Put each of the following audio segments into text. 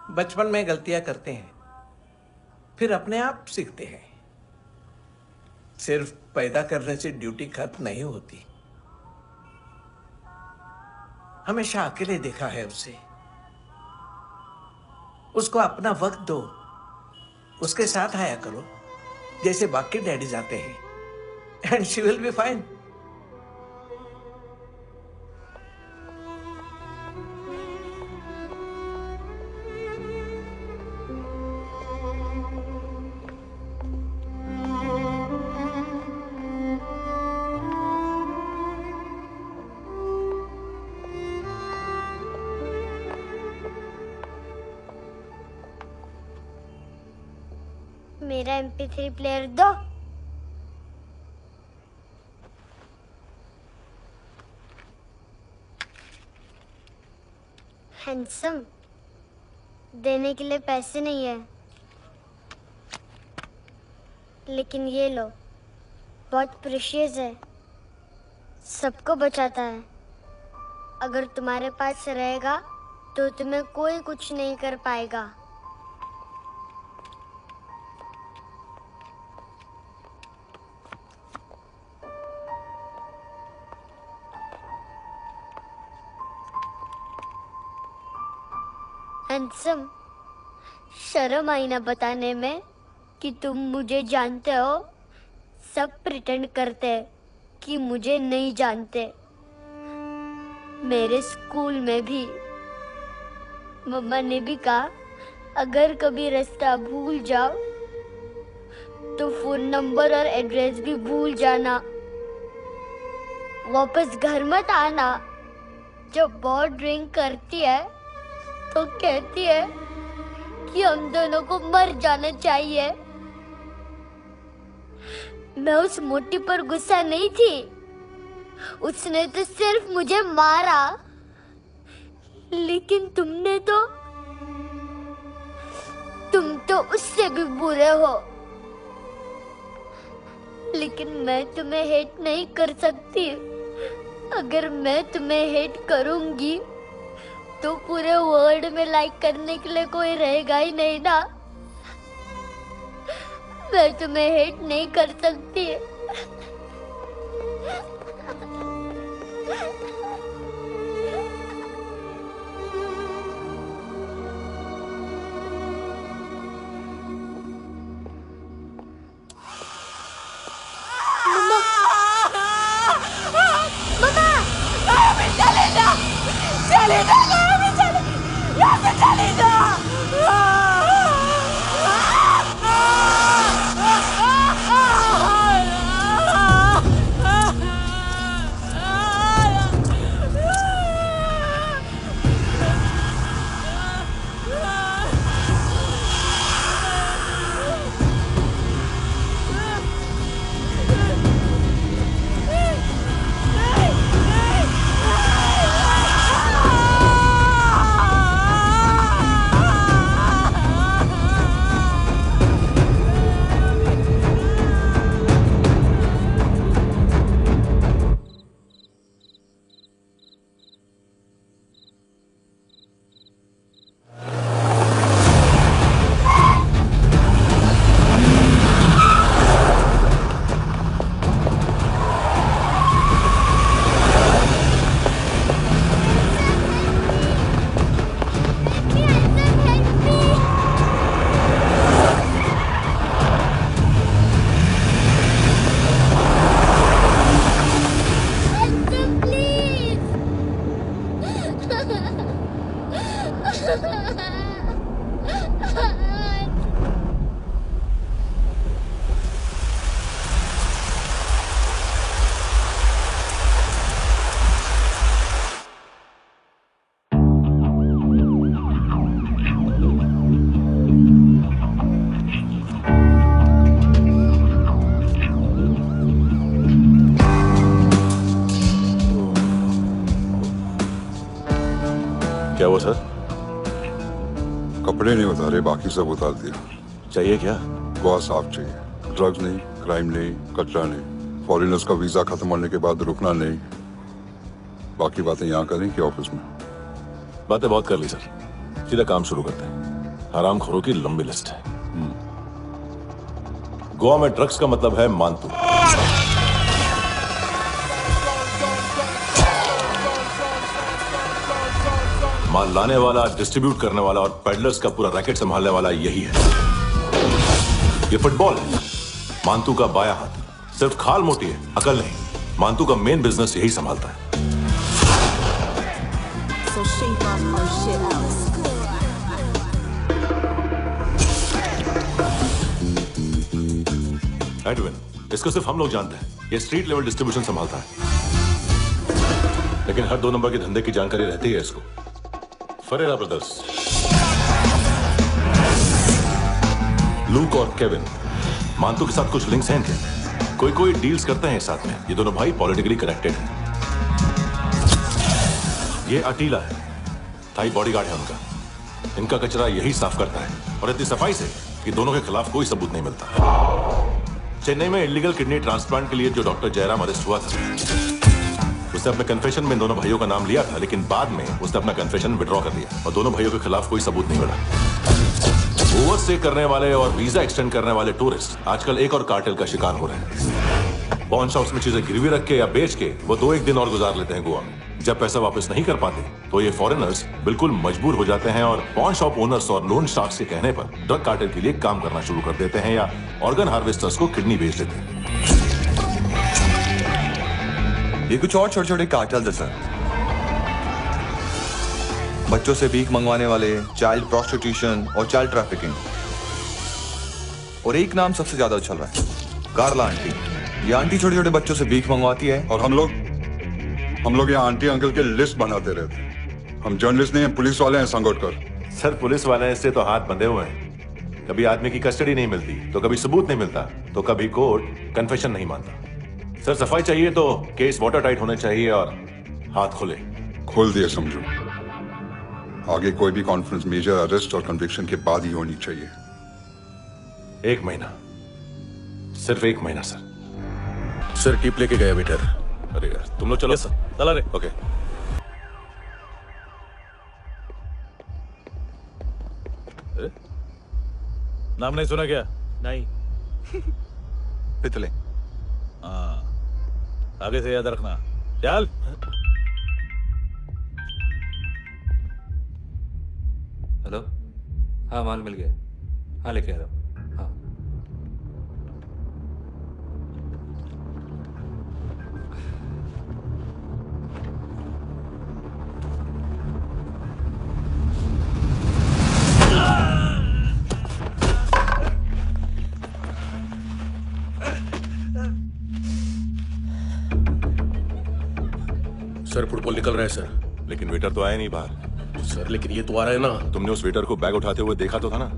बचपन में गलतियां करते हैं, फिर अपने आप सीखते हैं। सिर्फ पैदा करने से ड्यूटी खत्म नहीं होती। हमेशा अकेले देखा है उसे। उसको अपना वक्त दो, उसके साथ आया करो जैसे बाकी डैडीज आते हैं, and she will be fine. मेरा MP3 प्लेयर दो। हैंडसम, देने के लिए पैसे नहीं है, लेकिन ये लो, बहुत प्रेशियस है, सबको बचाता है। अगर तुम्हारे पास रहेगा तो तुम्हें कोई कुछ नहीं कर पाएगा। हैंडसम, शर्म आई ना बताने में कि तुम मुझे जानते हो। सब प्रिटेंड करते हैं कि मुझे नहीं जानते। मेरे स्कूल में भी मम्मा ने भी कहा, अगर कभी रास्ता भूल जाओ तो फोन नंबर और एड्रेस भी भूल जाना। वापस घर मत आना। जब बहुत ड्रिंक करती है तो कहती है कि हम दोनों को मर जाना चाहिए। मैं उस मोटी पर गुस्सा नहीं थी, उसने तो सिर्फ मुझे मारा। लेकिन तुम तो उससे भी बुरे हो। लेकिन मैं तुम्हें हेट नहीं कर सकती। अगर मैं तुम्हें हेट करूंगी तो पूरे वर्ल्ड में लाइक करने के लिए कोई रहेगा ही नहीं ना। मैं तुम्हें हेट नहीं कर सकती। चले जा, यहाँ से चले जा। क्या हुआ सर? कपड़े नहीं उतारे, बाकी सब उतार दिया। चाहिए क्या? गोवा साफ चाहिए। ड्रग्स नहीं, क्राइम नहीं, कचरा नहीं। फॉरेनर्स का वीजा खत्म होने के बाद रुकना नहीं। बाकी बातें यहाँ करें कि ऑफिस में? बातें बहुत कर ली सर, सीधा काम शुरू करते हैं। हरामखोरों की लंबी लिस्ट है। गोवा में ड्रग्स का मतलब है मानतू। माल लाने वाला, डिस्ट्रीब्यूट करने वाला और पेडलर्स का पूरा रैकेट संभालने वाला यही है। ये फुटबॉल है, मानतू का बाया हाथ। सिर्फ खाल मोटी है, अकल नहीं। मानतू का मेन बिजनेस यही संभालता है। So shape up our shit out. Edwin, इसको सिर्फ हम लोग जानते हैं। ये स्ट्रीट लेवल डिस्ट्रीब्यूशन संभालता है, लेकिन हर 2 नंबर के धंधे की जानकारी रहती है इसको। फरेरा ब्रदर्स, लूक और केविन, मानतू के साथ कुछ लिंक्स हैं इनके। कोई डील्स करते हैं साथ में। ये दोनों भाई पॉलिटिकली कनेक्टेड हैं। ये अटीला है, थाई बॉडीगार्ड है उनका। इनका कचरा यही साफ करता है, और इतनी सफाई से कि दोनों के खिलाफ कोई सबूत नहीं मिलता। चेन्नई में इलीगल किडनी ट्रांसप्लांट के लिए जो डॉक्टर जयराम अरेस्ट हुआ था, उसने अपने कन्फेशन में दोनों भाइयों का नाम लिया था, लेकिन बाद में उसने अपना कन्फेशन विड्रॉ कर लिया और दोनों भाइयों के खिलाफ कोई सबूत नहीं मिला। ओवरस्टे करने वाले और वीजा एक्सटेंड करने वाले टूरिस्ट आजकल एक और कार्टेल का शिकार हो रहे हैं। पॉन शॉप्स में चीजें गिरवी रख के या बेच के वो 2-1 दिन और गुजार लेते हैं गोवा में। जब पैसा वापस नहीं कर पाते तो ये फॉरेनर्स बिल्कुल मजबूर हो जाते हैं और पॉन शॉप ओनर्स और लोन शार्क्स के कहने पर ड्रग कार्टेल के लिए काम करना शुरू कर देते हैं या ऑर्गन हार्वेस्टर्स को किडनी बेच देते हैं। ये कुछ और छोटे छोटे कार्टेल्स है सर। बच्चों से भीख मंगवाने वाले, चाइल्ड प्रोस्टिट्यूशन और चाइल्ड ट्रैफिकिंग। और एक नाम सबसे ज्यादा उछल रहा है, कार्ला आंटी। ये आंटी छोटे छोटे बच्चों से भीख मंगवाती है। और हम लोग यहाँ आंटी अंकल के लिस्ट बनाते रहते। हम जर्नलिस्ट नहीं हैं, पुलिस वाले हैं संगोटकर। सर, पुलिस वाले से तो हाथ बंधे हुए हैं। कभी आदमी की कस्टडी नहीं मिलती, तो कभी सबूत नहीं मिलता, तो कभी कोर्ट कन्फेशन नहीं मानता। सर, सफाई चाहिए तो केस वाटर टाइट होने चाहिए और हाथ खुले। खोल दिए समझो। आगे कोई भी कॉन्फ्रेंस मेजर अरेस्ट और कन्विक्शन के बाद ही होनी चाहिए। 1 महीना, सिर्फ 1 महीना सर। सर टिप लेके गया वेटर। अरे यार, तुम लोग चलो। सर चला रे। ओके। नाम नहीं सुना क्या? नहीं। पितले। हाँ, आगे से याद रखना। चल। हेलो, हाँ माल मिल गया। हाँ लेके आ रहा हूँ। हाँ सर फुटबॉल निकल रहा है सर। लेकिन वेटर तो आया नहीं बाहर। सर लेकिन ये तो आ रहा है ना। तुमने उस वेटर को बैग उठाते हुए देखा तो था ना?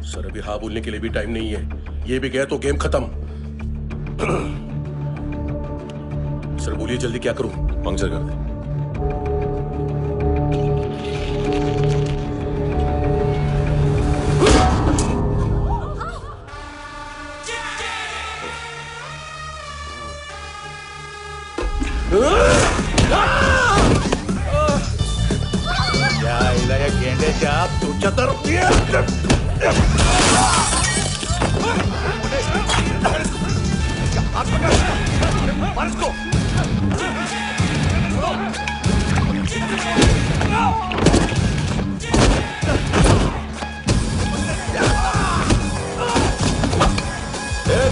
सर अभी हाँ बोलने के लिए भी टाइम नहीं है। ये भी गया तो गेम खत्म। सर बोलिए जल्दी क्या करूं? पंक्चर कर दे। तू चतर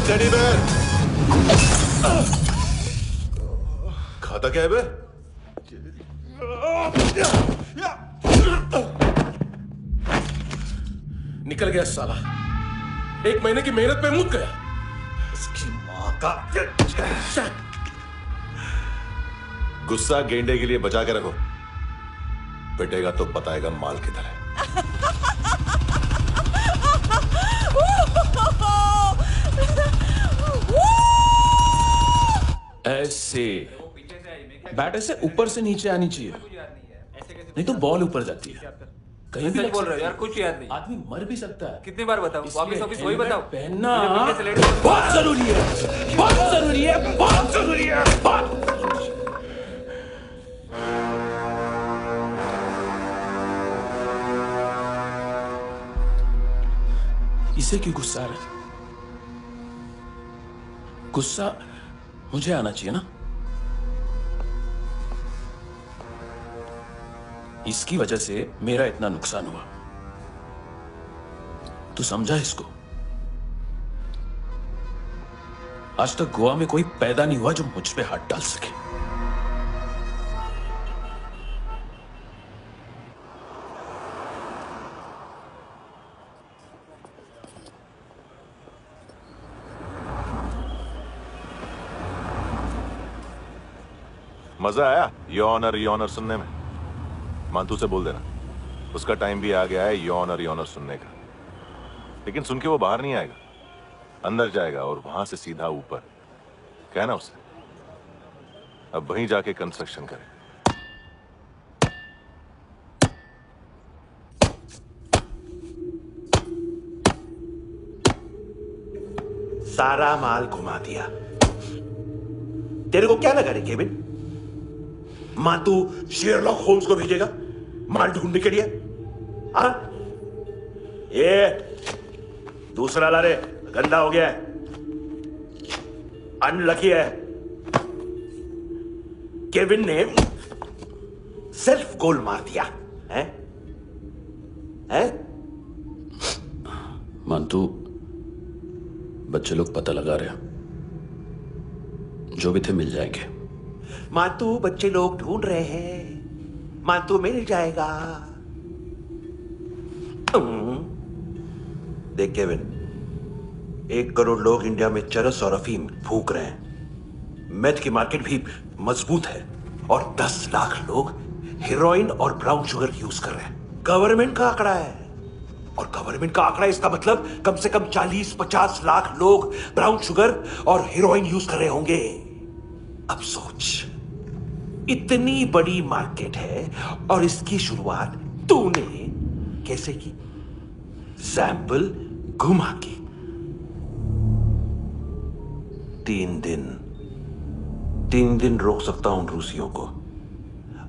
टेडी बेयर खाता क्या है बे? निकल गया साला। 1 महीने की मेहनत पे मुक गया। इसकी माँ का। गुस्सा गेंडे के लिए बचा के रखो, पिटेगा तो बताएगा माल किधर है। ऐसे बैट ऐसे ऊपर से नीचे आनी चाहिए, नहीं तो बॉल ऊपर जाती है। कहीं भी बोल रहे हो यार, कुछ याद नहीं। आदमी मर भी सकता है। कितनी बार बताऊं? वापस ऑफिस वही बताओ। पहनना बहुत जरूरी है, बहुत जरूरी है, बहुत जरूरी है, बहुत। इसे क्यों गुस्सा आ रहा है? गुस्सा मुझे आना चाहिए ना। इसकी वजह से मेरा इतना नुकसान हुआ। तू समझा इसको? आज तक गोवा में कोई पैदा नहीं हुआ जो मुझ पे हाथ डाल सके। मजा आया यॉनर सुनने में? मांतू से बोल देना उसका टाइम भी आ गया है यॉनर सुनने का। लेकिन सुन के वो बाहर नहीं आएगा, अंदर जाएगा और वहां से सीधा ऊपर। कहना उसे अब वहीं जाके कंस्ट्रक्शन करे। सारा माल घुमा दिया। तेरे को क्या लगा रे केविन? मां तू शेरलॉक होम्स को भेजेगा माल ढूंढने के लिए? हाँ, ये दूसरा ला रे, गंदा हो गया है, अनलकी है। केविन ने सेल्फ गोल मार दिया है? मानतू, बच्चे लोग पता लगा रहे हैं, जो भी थे मिल जाएंगे। मातू बच्चे लोग ढूंढ रहे हैं, मातू मिल जाएगा। देख केविन, 1 करोड़ लोग इंडिया में चरस और अफीम फूंक रहे हैं। मेथ की मार्केट भी मजबूत है और 10 लाख लोग हेरोइन और ब्राउन शुगर यूज कर रहे हैं। गवर्नमेंट का आंकड़ा है, और गवर्नमेंट का आंकड़ा इसका मतलब कम से कम 40-50 लाख लोग ब्राउन शुगर और हेरोइन यूज कर रहे होंगे। अब सोच, इतनी बड़ी मार्केट है और इसकी शुरुआत तूने कैसे की? सैंपल घुमा के। 3 दिन रोक सकता हूं रूसियों को,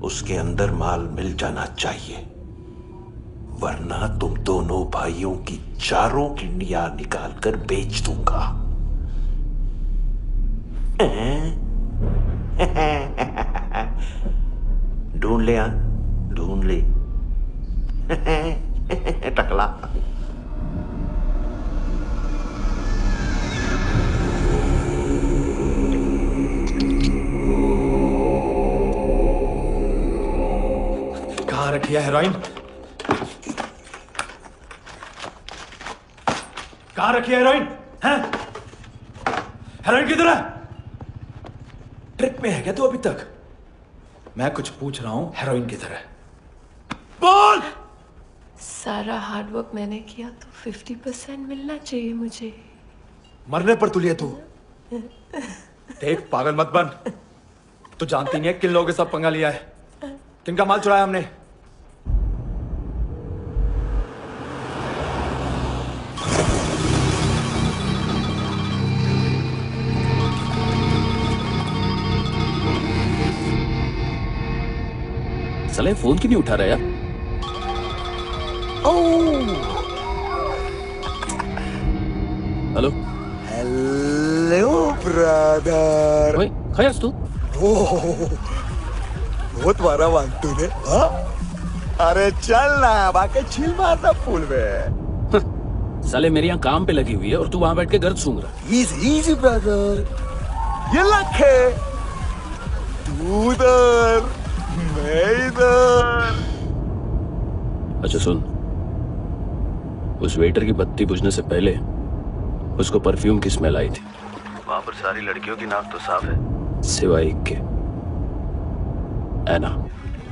उसके अंदर माल मिल जाना चाहिए, वरना तुम दोनों भाइयों की 4 किडनियां निकालकर बेच दूंगा। ढूंढ ले, ढूंढ ले टकला। कहाँ रखी है हेरोइन? कहाँ रखी है हेरोइन? हैं? हेरोइन किधर है? ट्रिप में है क्या तू अभी तक? मैं कुछ पूछ रहा हूं, हेरोइन किधर है? बोल! सारा हार्ड वर्क मैंने किया तो 50% मिलना चाहिए मुझे। मरने पर तुलिए तू। देख, पागल मत बन। तू जानती नहीं है किन लोगों के साथ पंगा लिया है, किनका माल चुराया हमने। साले फोन क्यों नहीं उठा रहा यार? Hello hello brother. ओए, खैर तू? बहुत मारा मानतू ने। हाँ? अरे चल ना, बाकी छील मारना पूल में। साले मेरी यहाँ काम पे लगी हुई है और तू वहां बैठ के गर्द सूंघ रहा। इजी ब्रदर, ये लक है। तू उधर, मैं इधर। अच्छा सुन, उस वेटर की बत्ती बुझने से पहले उसको परफ्यूम की स्मेल आई थी। वहां पर सारी लड़कियों की नाक तो साफ है, सिवाय एक के, एना।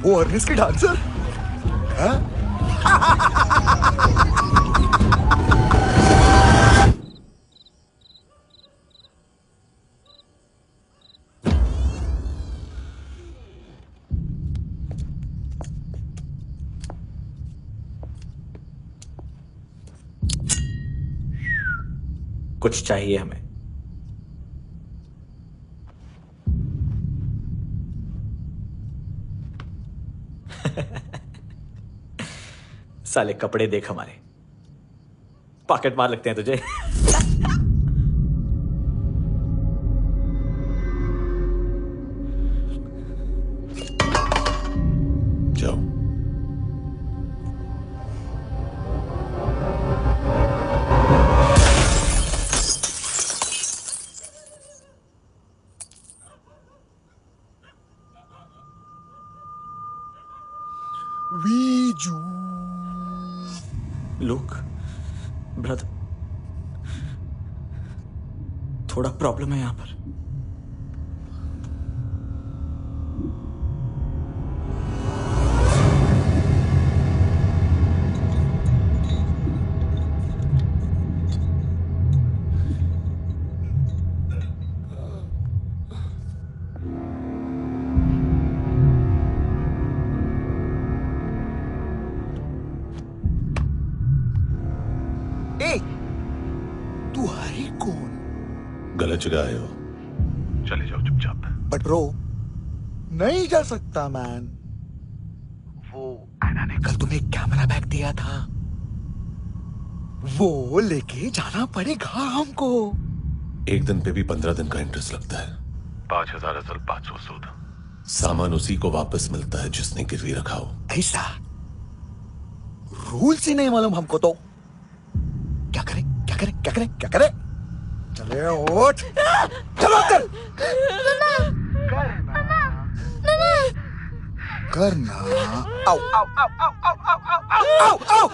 वो अर्निस की डांसर? हाँ? कुछ चाहिए हमें। साले कपड़े देख हमारे, पॉकेट मार लगते हैं तुझे। जाओ। वीजू लुक ब्रदर, थोड़ा प्रॉब्लम है यहाँ पर। तू हरी कौन? गलत जगह आए हो, चले जाओ चुपचाप। बट ब्रो, नहीं जा सकता मैन। वो एना ने कल तुम्हें कैमरा बैग दिया था, वो लेके जाना पड़ेगा हमको। एक दिन पे भी 15 दिन का इंटरेस्ट लगता है। 5,000 असल 500 सूद। सामान उसी को वापस मिलता है जिसने गिरवी रखा हो। ऐसा रूल्स ही नहीं मालूम हमको तो। क्या करें क्या करें क्या करें क्या करें? चले उठ, चलो कर करना। आओ आओ आओ आओ आओ आओ आओ आओ आओ।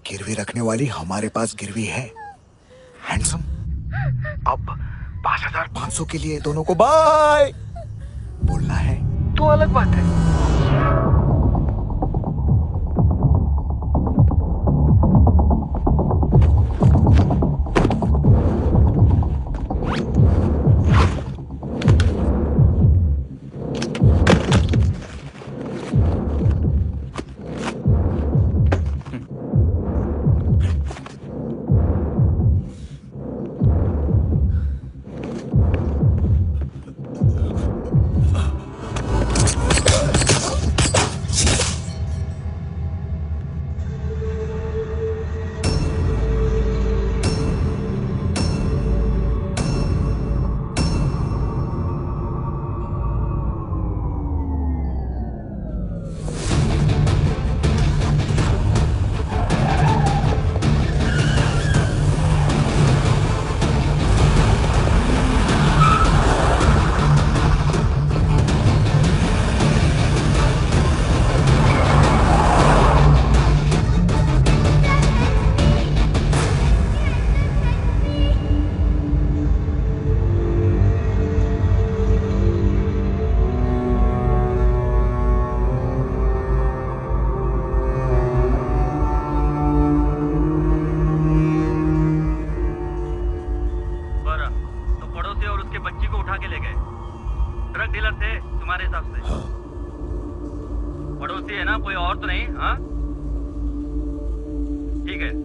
गिरवी रखने वाली हमारे पास गिरवी है। हैंडसम, अब 5,500 के लिए दोनों को बाय बोलना है तो अलग बात है।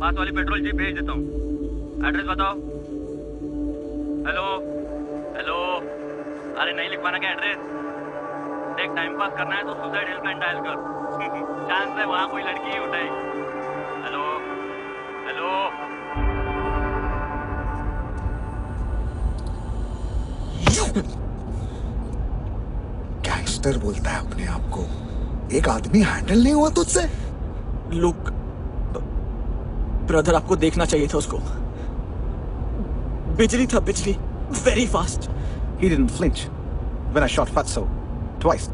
पास वाली पेट्रोल जीप भेज देता हूँ। एड्रेस बताओ। हेलो हेलो, अरे नहीं लिखवाना क्या एड्रेस? देख, टाइम पास करना है तो सुसाइड हेल्पलाइन डायल कर। चांस है वहाँ कोई लड़की ही उठाएगी। Hello hello. गैंगस्टर बोलता है अपने आप को। एक आदमी हैंडल नहीं हुआ तुझसे? लुक ब्रदर, आपको देखना चाहिए था उसको। बिजली था, बिजली, very fast. He didn't flinch when I shot Fatso twice.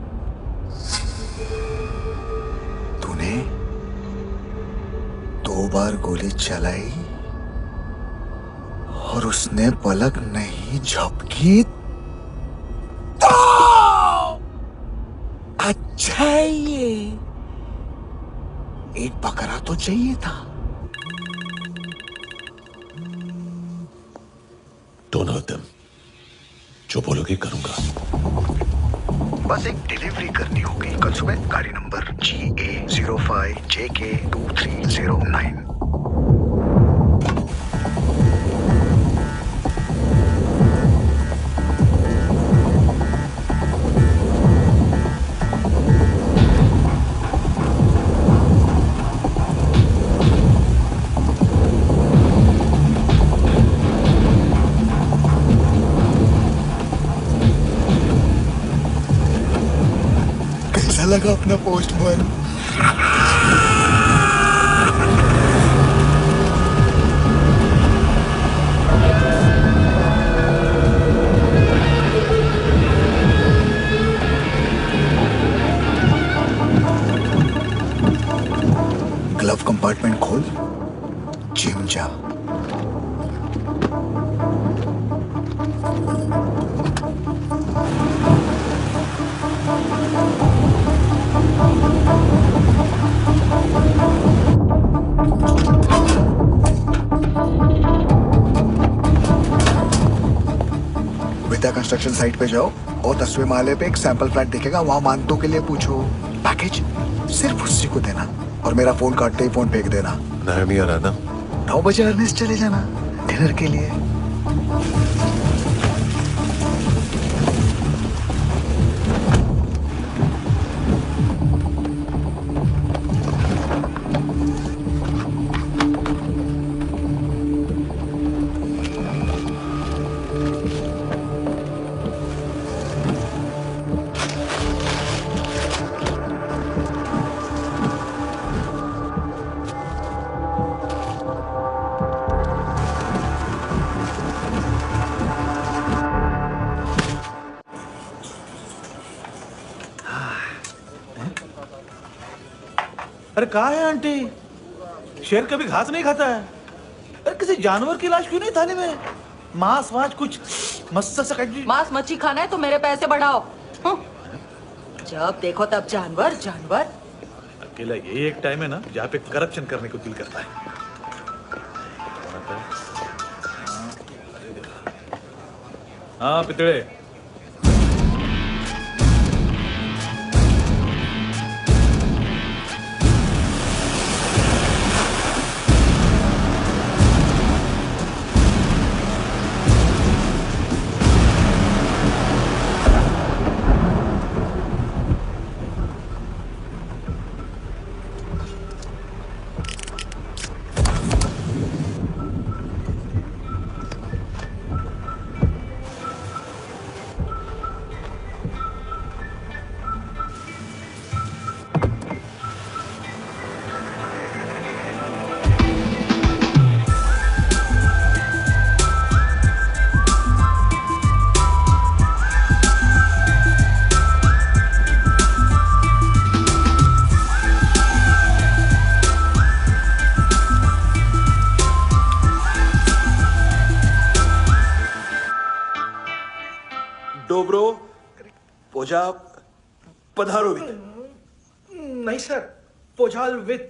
तूने 2 बार गोली चलाई और उसने पलक नहीं झपकी तो अच्छा है ये। एक बकरा तो चाहिए था। Don't hurt them. जो बोलोगे करूंगा। बस एक डिलीवरी करनी होगी कल सुबह। गाड़ी नंबर GA05JK2309। लगा अपना पोस्टमैन? ग्लव कंपार्टमेंट खोल, जिम जा। विद्या कंस्ट्रक्शन साइट पे जाओ और 10वें माले पे एक सैंपल फ्लैट दिखेगा, वहां मानतों के लिए पूछो। पैकेज सिर्फ उसी को देना और मेरा फोन काटते ही फोन फेंक देना। नहीं आ रहा ना? 9 बजे अर्नेस्ट चले जाना डिनर के लिए। अरे कहाँ है आंटी? शेर कभी घास नहीं खाता है। अरे किसी जानवर की लाश क्यों नहीं थाली में? मांस वाच कुछ मस्त सा मांस मच्छी खाना है तो मेरे पैसे बढ़ाओ। जब देखो तब जानवर जानवर। अकेला यही एक टाइम है ना जहाँ पे करप्शन करने को दिल करता है। हाँ पितड़े। डोब्रो पोजा पधारोवित। नहीं सर, पोजालवित।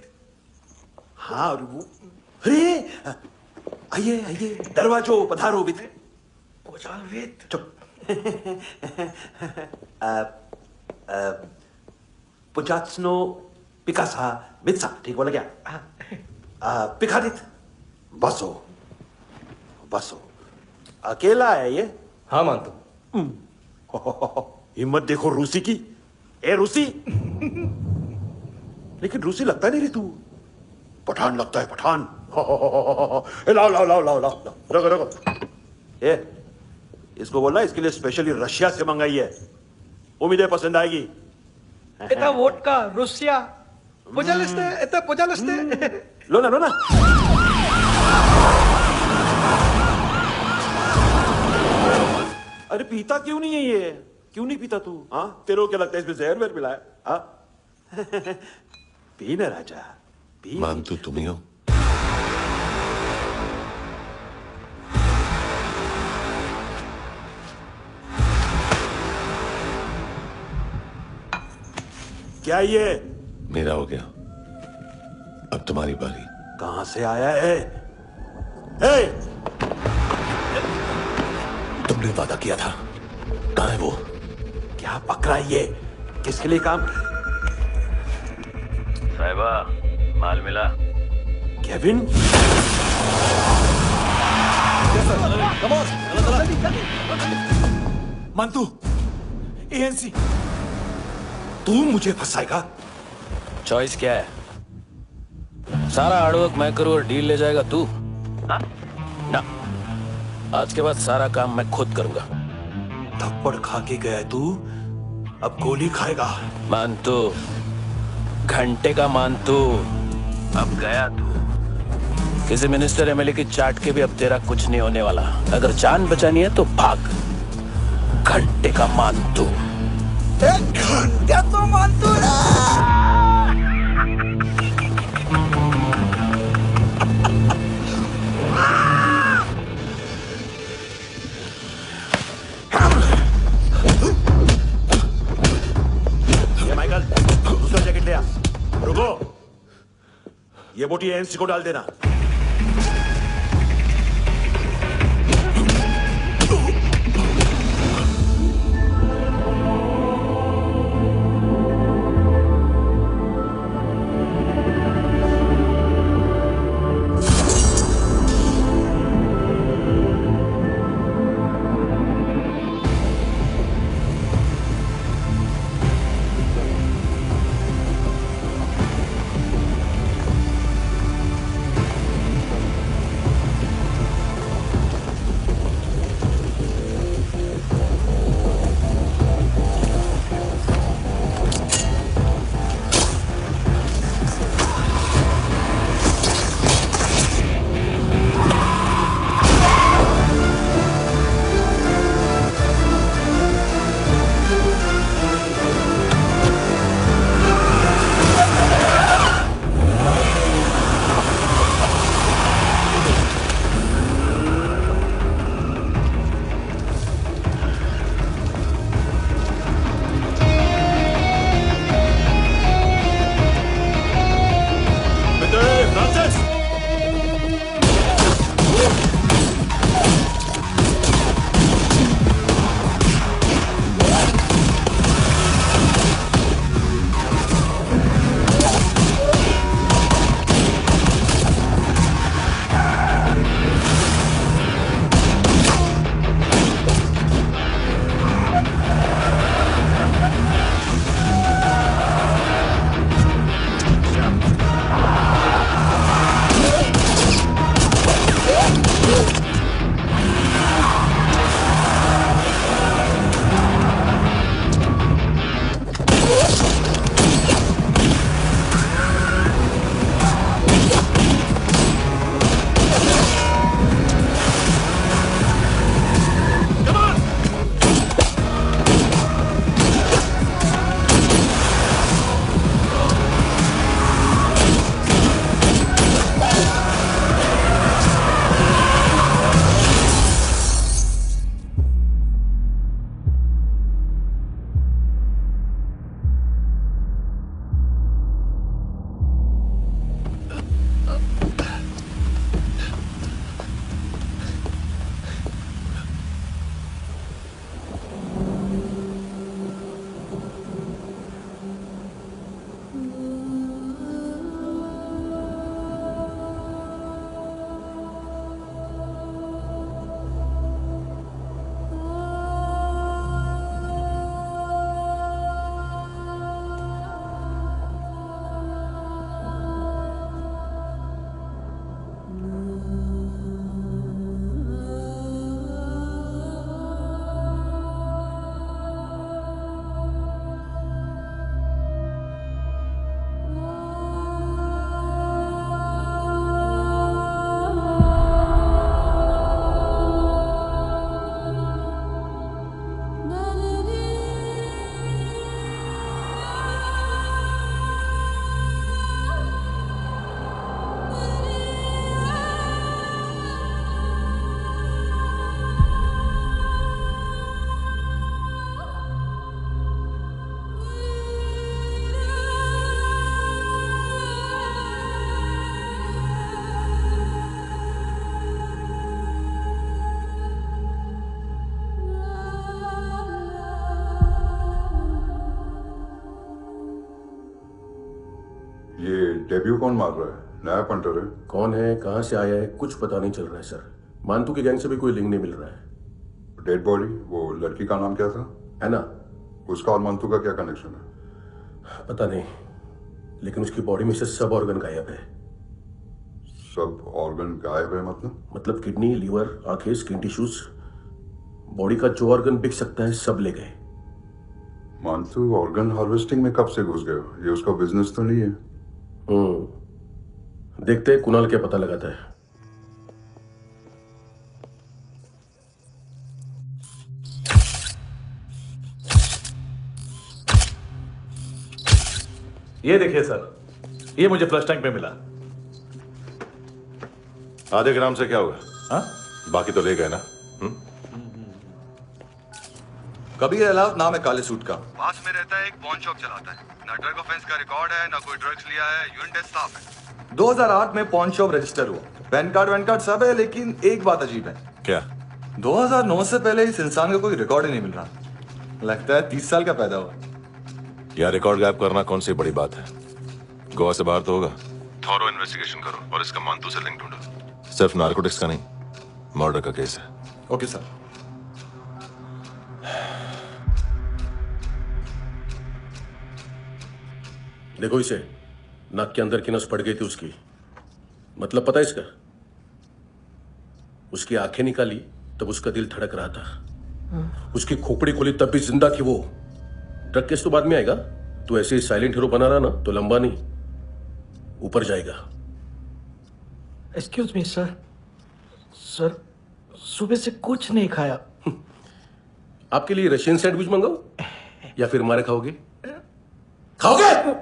हाँ और वो अरे आइए आइए दरवाजो पधारोवित। पोजालवित। चुप। पुचात्सनो पिकासा मित्सा, ठीक बोला क्या? पिकादित बसो बसो। अकेला है ये? हाँ मानतो। हिम्मत देखो रूसी की। ए रूसी। लेकिन रूसी लगता नहीं रे तू, पठान लगता है पठान। लाओ लाओ लाओ लाओ लाओ, रखो रखो। ए इसको बोलना इसके लिए स्पेशली रशिया से मंगाई है, उम्मीद है पसंद आएगी। इतना वोडका रुसिया पोजालस्ते, इतना पोजालस्ते। लो ना लो ना। अरे पीता क्यों नहीं है ये? क्यों नहीं पीता तू? हाँ तेरे को क्या लगता है इसमें जहर वहर मिला है? हाँ पी ना राजा पी। मान तू तुम ही हो। क्या ये? मेरा हो गया, अब तुम्हारी बारी। कहां से आया है? ए! तुमने वादा किया था, कहां है वो? क्या पकड़ा ये? किसके लिए काम? साहिबा माल मिला? केविन? मंतु, एएनसी। तू मुझे फंसाएगा? चॉइस क्या है? सारा हार्डवर्क मैं करूं और डील ले जाएगा तू? हाँ? ना, आज के बाद सारा काम मैं खुद करूंगा। थप्पड़ खा के गया तू? अब गोली खाएगा। मानतू, घंटे का मानतू, अब गया तू। किसी मिनिस्टर एमएलए की चाट के भी अब तेरा कुछ नहीं होने वाला। अगर जान बचानी है तो भाग। घंटे का मानतू। एक घंटे तो मानतू ना। माइकल, दूसरा जैकेट ले आ। रुको, ये बोटी एएनसी को डाल देना। डेब्यू कौन मार रहा है? नया पंटर है? कौन है, कहां से आया है, कुछ पता नहीं चल रहा है सर। मानतू की गैंग से भी कोई लिंक नहीं मिल रहा है। डेड बॉडी, वो लड़की का नाम क्या था? एना। उसका और मानतू का क्या कनेक्शन है? पता नहीं, लेकिन उसकी बॉडी में से सब ऑर्गन गायब है। सब ऑर्गन गायब है मतलब किडनी, लीवर, आंखें, स्किन टिश्यूज, बॉडी का जो ऑर्गन बिक सकता है सब ले गए। मानतू ऑर्गन हार्वेस्टिंग में कब से घुस गए हो? ये उसका बिजनेस तो नहीं है? देखते हैं कुणाल क्या पता लगाता है। ये देखिए सर, ये मुझे फ्लश टैंक में मिला। आधे ग्राम से क्या होगा? हाँ? बाकी तो ले गए ना? कबीर अलाव नाम है काले सूट का। पास में रहता है, एक पॉन शॉप चलाता है। ना ड्रग ऑफेंस का रिकॉर्ड है, ना कोई ड्रग्स लिया है। यूनिट टेस्ट साफ है। 2008 में पॉन शॉप रजिस्टर हुआ। पैन कार्ड सब है, लेकिन एक बात अजीब है। क्या? 2009 से पहले इस इंसान का कोई रिकॉर्ड ही नहीं मिल रहा। लगता है 30 साल का पैदा हुआ। यार रिकॉर्ड गायब करना कौन सी बड़ी बात है? गोवा से बाहर तो होगा। थॉरो इन्वेस्टिगेशन करो और इसका मानतू से लिंक ढूंढो। सिर्फ नारकोटिक्स का नहीं, मर्डर का केस है। Okay sir. देखो इसे, नाक के अंदर की नस पड़ गई थी उसकी। मतलब पता है इसका? उसकी आंखें निकाली तब उसका दिल धड़क रहा था। उसकी खोपड़ी खोली तब भी जिंदा थी वो। ड्रग केस तो बाद में आएगा। तो ऐसे ही साइलेंट हीरो बना रहा ना तो लंबा नहीं, ऊपर जाएगा। Excuse me sir. सर सुबह से कुछ नहीं खाया। आपके लिए रशियन सैंडविच मंगाओ या फिर मारे खाओगे? खाओगे?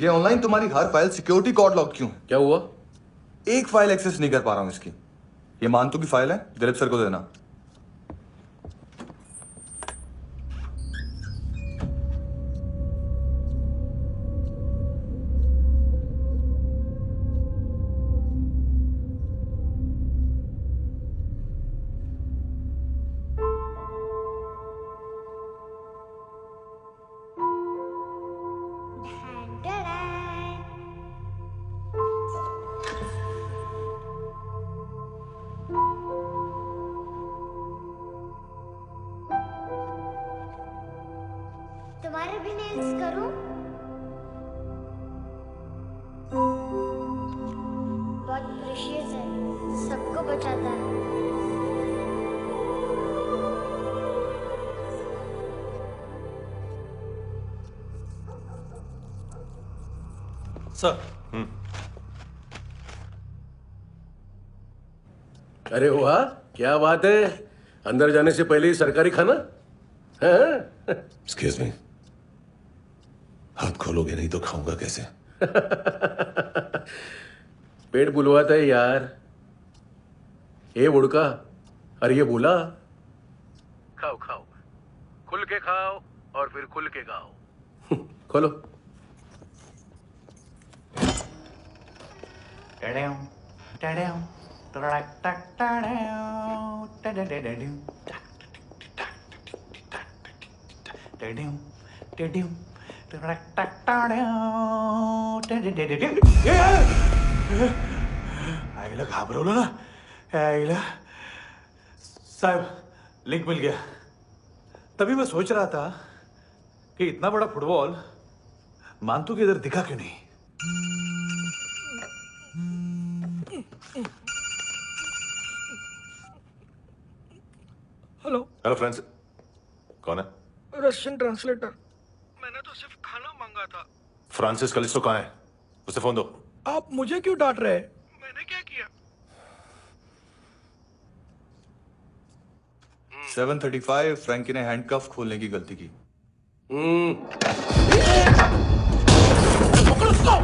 ये ऑनलाइन तुम्हारी हर फाइल सिक्योरिटी कोड लॉक क्यों? क्या हुआ? एक फाइल एक्सेस नहीं कर पा रहा हूं इसकी। ये मानतू की फाइल है, दिलीप सर को देना। तुम्हारे भी नेल्स करूं? बहुत प्रेशियस है, सबको बचाता है। सर। अरे वाह, क्या बात है। अंदर जाने से पहले ही सरकारी खाना। एक्सक्यूज मी, हाथ खोलोगे नहीं तो खाऊंगा कैसे? पेट बुलवाता है यार। ए बुड़का, अरे ये बोला। खाओ खाओ, खुल के खाओ और फिर खुल के खाओ। खोलो। आईला घाबरवलं ना। आईला साहब, लिंक मिल गया। तभी मैं सोच रहा था कि इतना बड़ा फुटबॉल मानतू के इधर दिखा क्यों नहीं। हेलो। हेलो फ्रेंड्स, कौन है? Russian translator. मैंने तो सिर्फ खाना मांगा था। फ्रांसिस कलिस्टो कहाँ है? उसे फोन दो। आप मुझे क्यों डांट रहे हैं? मैंने क्या किया? 735 फ्रैंकी ने हैंडकफ खोलने की गलती की। पकड़ो उसको।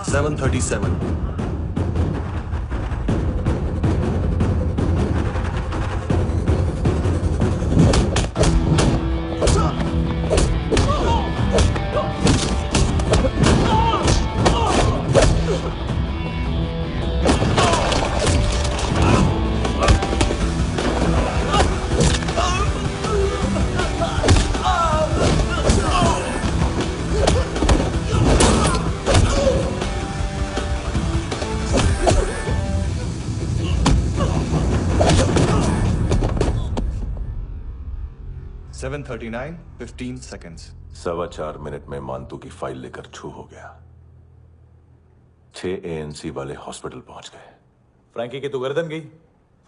737 739 15 seconds 4.25 मिनट में मानतू की फाइल लेकर छू हो गया। 6 ANC वाले हॉस्पिटल पहुंच गए। फ्रैंकी की तो गर्दन गई,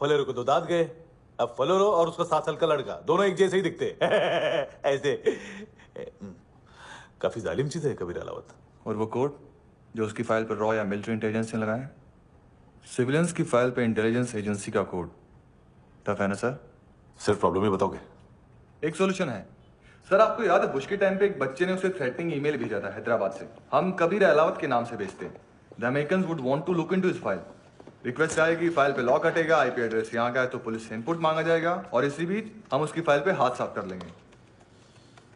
फलेरो को तो दांत गए। अब फलेरो और उसका 7 साल का लड़का दोनों एक जैसे ही दिखते ऐसे। काफी जालिम चीज है कबीर अलावत। और वो कोड जो उसकी फाइल पर रॉ या मिलिट्री इंटेलिजेंस ने लगाया, सिविलियंस की फाइल पे इंटेलिजेंस एजेंसी का कोड। टफ है ना सर? सिर्फ प्रॉब्लम ही बताओगे? एक सॉल्यूशन है सर। आपको याद है बुश के टाइम पे एक बच्चे ने उसे थ्रेटनिंग ईमेल भेजा था हैदराबाद से। हम कबीर अलावत के नाम से भेजते हैं। The Americans would want to look into his file. Request आएगी, फाइल पे लॉक हटेगा, आईपी एड्रेस यहाँ का है तो पुलिस से इनपुट मांगा जाएगा और इसी बीच हम उसकी फाइल पे हाथ साफ कर लेंगे।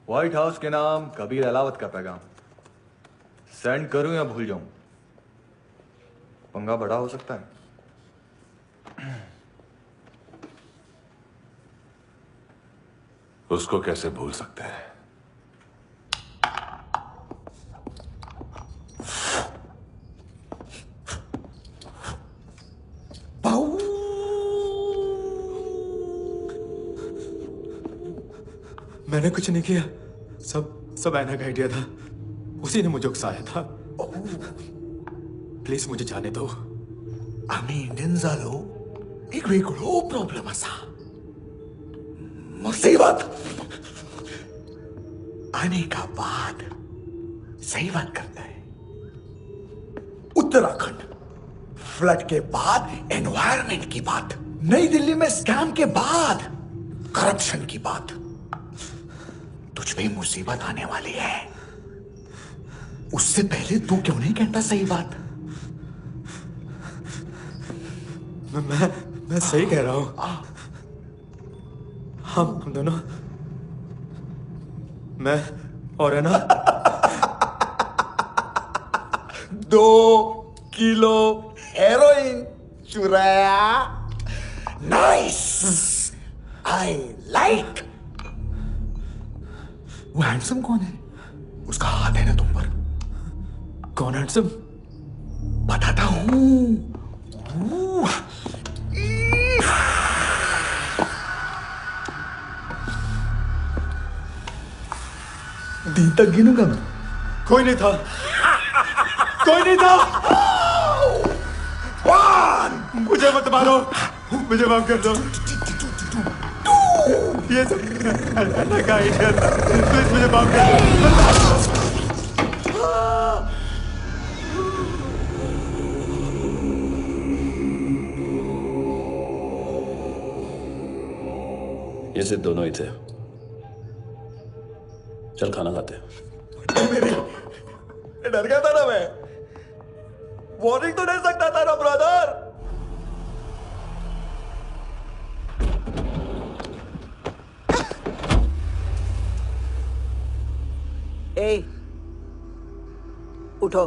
व्हाइट हाउस के नाम कबीर अलावत का पैगाम। सेंड करूं या भूल जाऊं? पंगा बड़ा हो सकता है। उसको कैसे भूल सकते हैं? मैंने कुछ नहीं किया, सब ऐना का आइडिया था। उसी ने मुझे उकसाया था। प्लीज मुझे जाने दो। आम्ही इंडियन झालो एक वेगळो प्रॉब्लेम असा। मुसीबत आने का बाद सही बात करता है। उत्तराखंड फ्लड के बाद एनवायरमेंट की बात, नई दिल्ली में स्कैम के बाद करप्शन की बात। तुझ पे मुसीबत आने वाली है, उससे पहले तू क्यों नहीं कहता सही बात? मैं सही कह रहा हूं। हम दोनों, मैं और है ना 2 किलो हेरोइन चुराया। Nice, I like. वो हैंडसम कौन है? उसका हाथ है ना तुम पर? कौन हैंडसम? बताता हूं। दी तक गिनूंगा मैं। कोई नहीं था, कोई नहीं था। मुझे मत मारो, मुझे माफ कर दो। ये ऐना का आइडिया था। प्लीज मुझे माफ कर दो। ये सिर्फ दोनों ही थे। चल खाना खाते हैं। डर गया था ना मैं। वार्निंग तो दे सकता था ना ब्रदर। ए, उठो।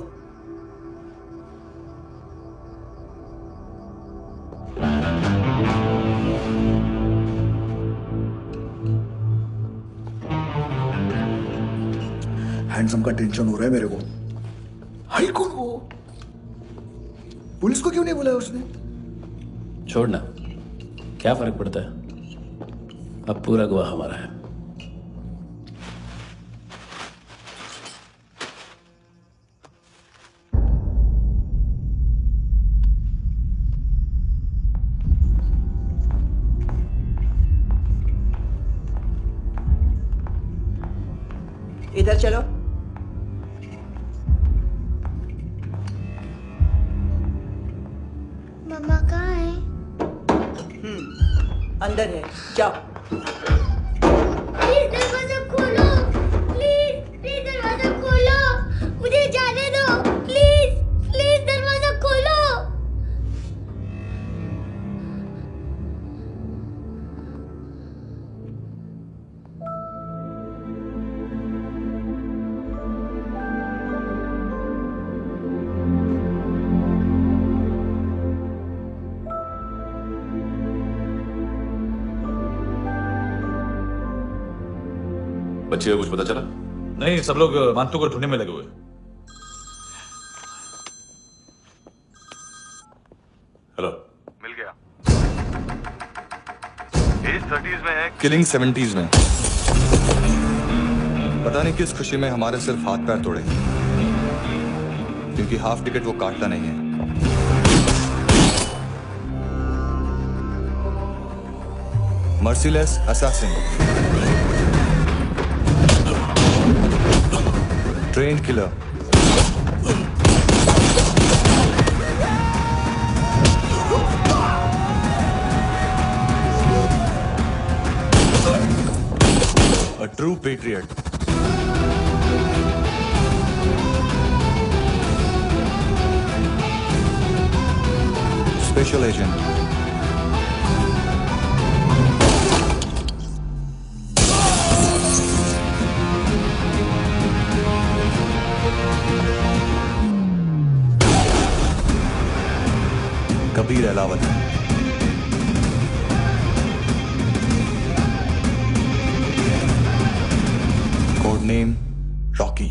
हैंडसम का टेंशन हो रहा है मेरे को। हाई कौन वो? पुलिस को क्यों नहीं बुलाया उसने? छोड़ना, क्या फर्क पड़ता है? अब पूरा गवाह हमारा है। इधर चलो। मम्मा कहाँ है? अंदर है, जाओ। प्लीज दरवाजा खोलो, प्लीज दरवाजा खोलो, मुझे जाने दो। प्लीज दरवाजा खोलो। बच्चे को कुछ पता चला? नहीं, सब लोग मानतू को ढूंढने में लगे हुए। हेलो, मिल गया। एज 30s में है, किलिंग 70s में। पता नहीं किस खुशी में हमारे सिर्फ हाथ पैर तोड़े, क्योंकि हाफ टिकट वो काटता नहीं है। Merciless assassin, train killer, a true patriot. Special agent. Kabir Ahlawat. Code name Rocky.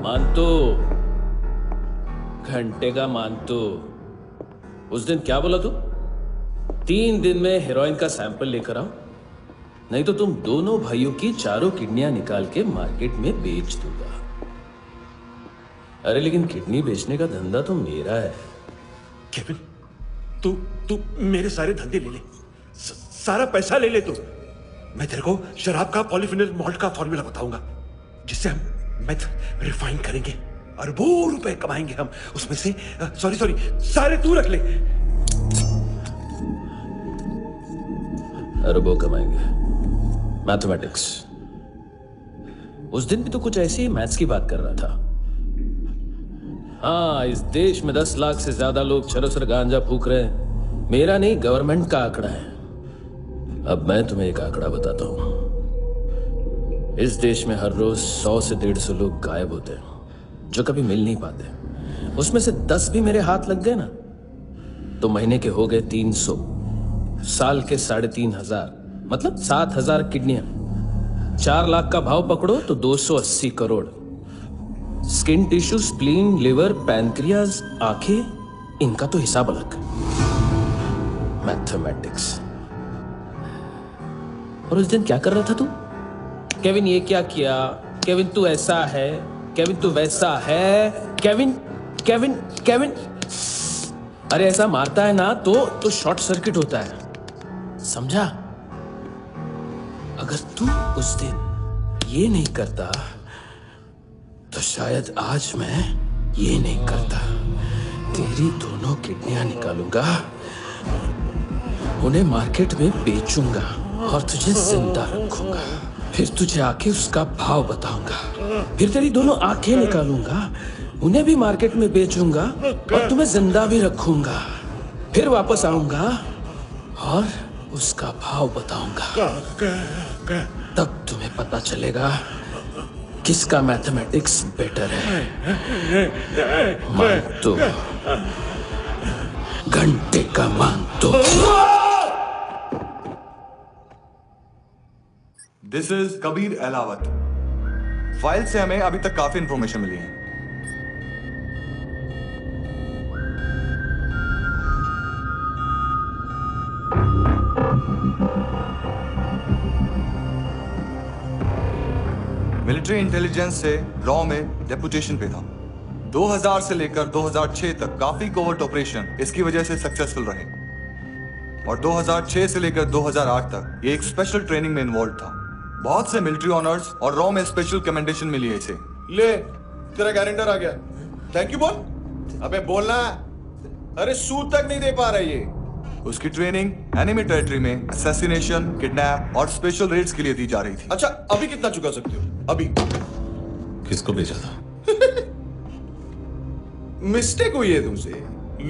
मानतो, घंटे का मानतो। उस दिन क्या बोला तू? 3 दिन में हेरोइन का सैंपल लेकर आओ, नहीं तो तुम दोनों भाइयों की चारों किडनियां निकाल के मार्केट में बेच दूंगा। अरे लेकिन किडनी बेचने का धंधा तो मेरा है। केविन, तू मेरे सारे धंधे ले ले, सारा पैसा ले ले तू। मैं तेरे को शराब का पॉलीफिनल मॉल्ट का फॉर्मूला बताऊंगा, जिससे हम मेथ रिफाइन करेंगे, अरबों रुपए कमाएंगे हम उसमें से। सॉरी सारे तू रख ले। अरबों कमाएंगे, मैथमेटिक्स। उस दिन भी तो कुछ ऐसी मैथ्स की बात कर रहा था। हाँ, इस देश में 10 लाख से ज्यादा लोग चरस गांजा फूक रहे हैं। मेरा नहीं, गवर्नमेंट का आंकड़ा है। अब मैं तुम्हें एक आंकड़ा बताता हूं। इस देश में हर रोज 100 से 150 लोग गायब होते हैं, जो कभी मिल नहीं पाते। उसमें से 10 भी मेरे हाथ लग गए ना, तो महीने के हो गए 300, साल के 3500, मतलब 7000 किडनियां। 4 लाख का भाव पकड़ो तो 280 crore. Skin tissue, spleen, liver, pancreas, आंखें, इनका तो हिसाब अलग। मैथमेटिक्स। और उस दिन क्या कर रहा था तू? केविन ये क्या किया, केविन तू ऐसा है, केविन तू वैसा है, केविन केविन केविन। अरे ऐसा मारता है ना तो शॉर्ट सर्किट होता है, समझा? अगर तू उस दिन ये नहीं करता तो शायद आज मैं ये नहीं करता। तेरी दोनों किडनियां निकालूंगा, उन्हें मार्केट में बेचूंगा और तुझे जिंदा रखूंगा। फिर तुझे आके उसका भाव बताऊंगा। फिर तेरी दोनों आंखें निकालूंगा, उन्हें भी मार्केट में बेचूंगा और तुम्हें जिंदा भी रखूंगा। फिर वापस आऊंगा और उसका भाव बताऊंगा। तब तुम्हें पता चलेगा किसका मैथमेटिक्स बेटर है। मानतो, घंटे का मानतो। This is Kabir Ahlawat. File से हमें अभी तक काफी इंफॉर्मेशन मिली है। मिलिट्री इंटेलिजेंस से रॉ में डेपुटेशन पे था। 2000 से लेकर 2006 तक काफी कोवर्ट ऑपरेशन इसकी वजह से सक्सेसफुल रहे, और 2006 से लेकर 2008 तक ये एक स्पेशल ट्रेनिंग में इन्वॉल्व था। बहुत से मिलिट्री ऑनर्स और रॉ में स्पेशल कमेंडेशन मिली है इसे। ले, तेरा गारंटर आ गया। थैंक यू बोल। अबे बोलना। अरे सूद तक नहीं दे पा रहा ये। उसकी ट्रेनिंग एनिमी टेरिटरी में असैसिनेशन, किडनैप और स्पेशल रेड्स के लिए दी जा रही थी। अच्छा, अभी कितना चुका सकते हो? अभी किसको भेजा था? मिस्टेक हुई है तुमसे।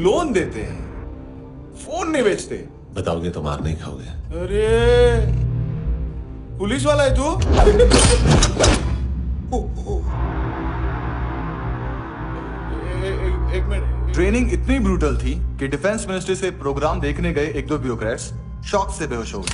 लोन देते हैं, फोन नहीं बेचते। बताओगे तो मार नहीं खाओगे। अरे पुलिस वाला है तू? एक मिनट। ट्रेनिंग इतनी ब्रूटल थी कि डिफेंस मिनिस्ट्री से प्रोग्राम देखने गए एक दो ब्यूरोक्रेट्स शॉक से बेहोश हो गए।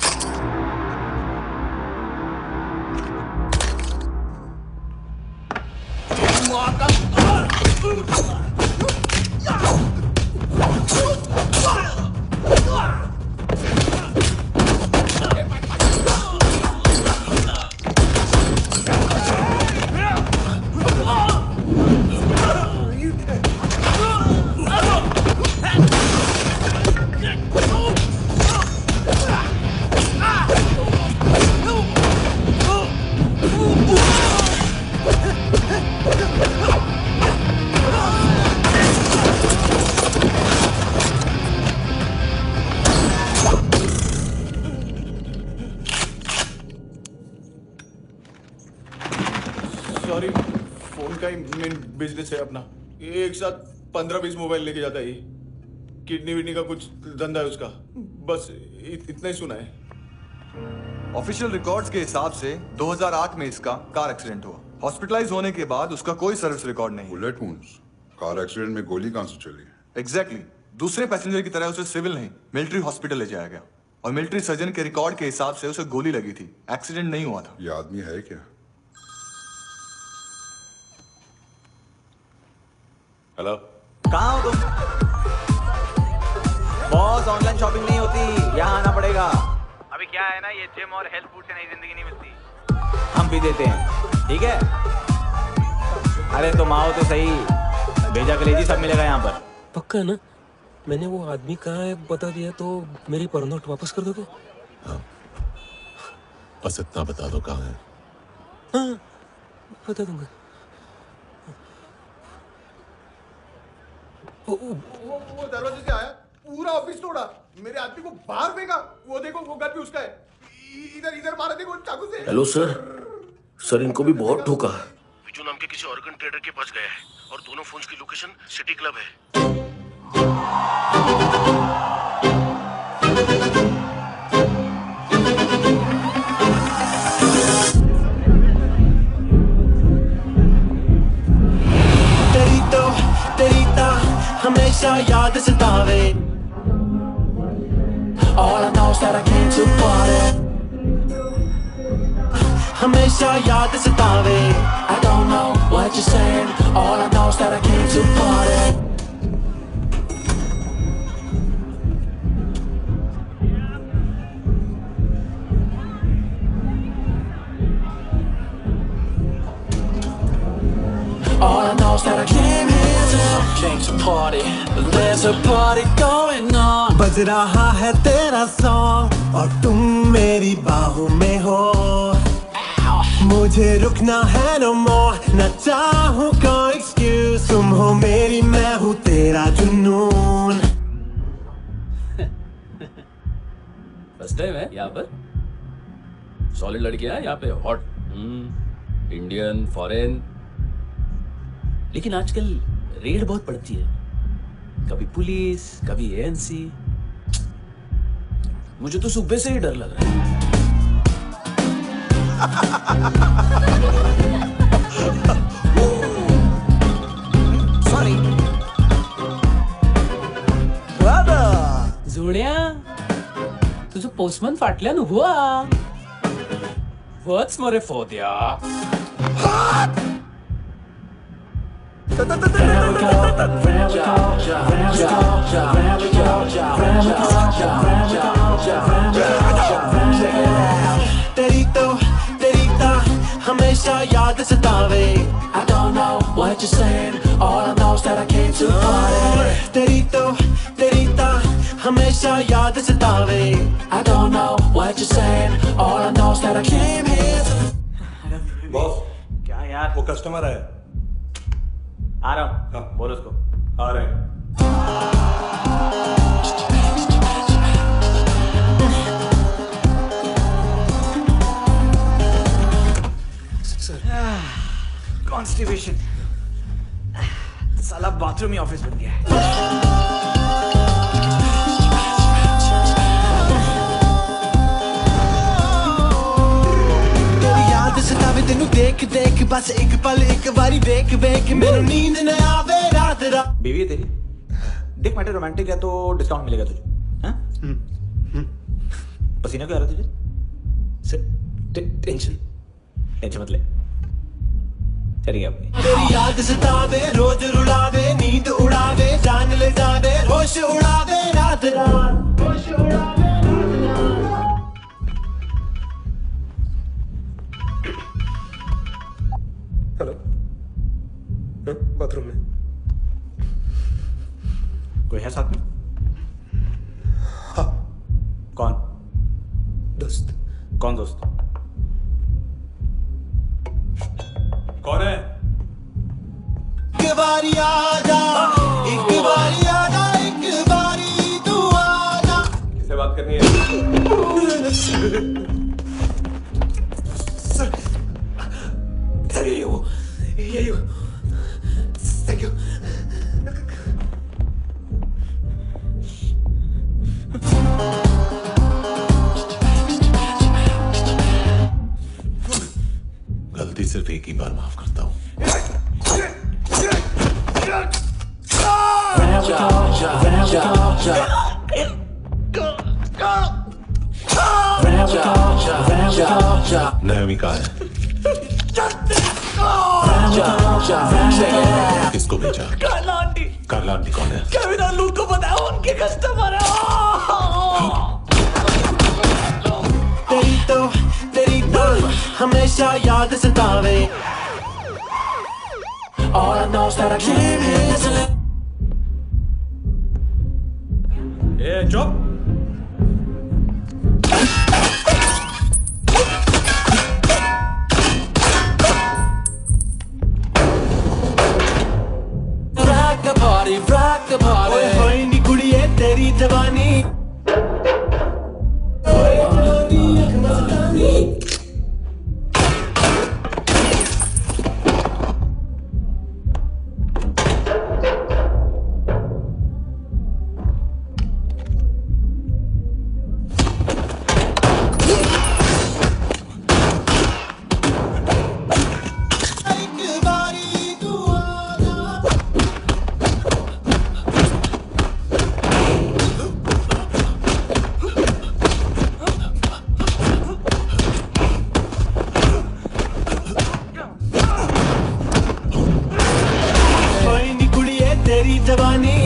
सॉरी, फोन का ही मेन बिजनेस है अपना। एक साथ 15-20 मोबाइल लेके जाता है ये। किडनी विडनी का कुछ धंधा है उसका। बस इतना ही सुना है। ऑफिशियल रिकॉर्ड्स के हिसाब से 2008 में इसका कार एक्सीडेंट हुआ। हॉस्पिटलाइज होने के बाद उसका कोई सर्विस रिकॉर्ड नहीं। बुलेट वुंड्स, कार एक्सीडेंट में गोली कहां से चली? एग्जैक्टली। दूसरे पैसेंजर की तरह उसे सिविल नहीं, मिलिट्री हॉस्पिटल ले जाया गया और मिलिट्री सर्जन के रिकॉर्ड के हिसाब से उसे गोली लगी थी। एक्सीडेंट नहीं हुआ था। ये आदमी है क्या? हेलो, कहाँ हो तुम? बॉस, ऑनलाइन शॉपिंग नहीं होती, यहाँ आना पड़ेगा। अभी क्या है ना, ये जिम और हेल्थ फूड से नई जिंदगी नहीं मिलती। हम भी देते हैं, ठीक है? अरे तुम आओ तो सही, भेजा कलेजी सब मिलेगा यहाँ पर। पक्का ना? मैंने वो आदमी कहाँ है बता दिया तो मेरी पर नोट वापस कर दोगे? हाँ, बस इतना बता दो कहाँ है। हाँ, बता दूंगा। वो दरवाजे से आया, पूरा ऑफिस तोड़ा, मेरे आदमी को बाहर फेंका। वो देखो, वो गन भी उसका है। इधर मारा, देखो चाकू से। हेलो सर, इनको भी बहुत ठोका। विजू नाम के किसी ऑर्गन ट्रेडर के पास गया है और दोनों फोन्स की लोकेशन सिटी क्लब है। हमेशा याद सतावे। All I know is that I came to party. हमेशा याद सतावे। I don't know what you're saying. All I know is that I came to party. All I know is that I came to party. There's a party going on. बज रहा है तेरा song और तुम मेरी बाहों में हो। मुझे रुकना है no more, न चाहूँ कोई excuse। तुम हो मेरी, मैं हूँ तेरा जुनून। फर्स्ट टाइम है यहाँ पर। सॉलिड लड़कियां हैं यहाँ पे, हॉट, इंडियन, फॉरेन। लेकिन आजकल रेड बहुत पड़ती है, कभी पुलिस, कभी एएनसी। मुझे तो सुबह से ही डर लग रहा है। सॉरी जोड्या, तुझं पोस्टमन फाटल्यान हुआ वच मरे फोद्या। तेरी तो हमेशा याद सतावे। I don't know what you're saying. All I know is that I came to party. तेरी तो हमेशा याद सतावे। I don't know what you're saying. All I know is that I came here to... boss, क्या यार? वो customer है। आ रहा हूँ। बोल उसको। आ रहे हैं। कॉन्स्टिपेशन, साला बाथरूम ही ऑफिस बन गया है। सतावे तेनू देख देख बस एक पल एक बारी वेख वेख मेनू नींद न आवे रात रात। बीवी है तेरी, देख मैटर रोमांटिक है तो डिस्काउंट मिलेगा तुझे। हाँ? पसीना क्यों आ रहा तुझे? टेंशन मत ले, चलिए अपनी। तेरी याद सतावे रोज रुलावे नींद उड़ावे जान ले जावे होश उड़ावे रात रात होश उड़ावे। हेलो, बाथरूम में कोई है साथ में? हाँ। कौन? दोस्त। कौन दोस्त? कौन है? एक बारी आजा, एक बारी आजा, एक बारी तू आजा। किससे बात करनी है? सर यही हो। Thank you. गलती सिर्फ एक ही बार माफ करता हूं। नायोमी कहाँ है? किसको भेजा? कार्ला आंटी कौन है? केविन और लूक को बताओ, उनके कस्टमर है। तेरी तो हमेशा याद सतावे। All I know is that I came here to live. चुप। Rock the party. होई नी कुड़िए तेरी जवानी। जवानी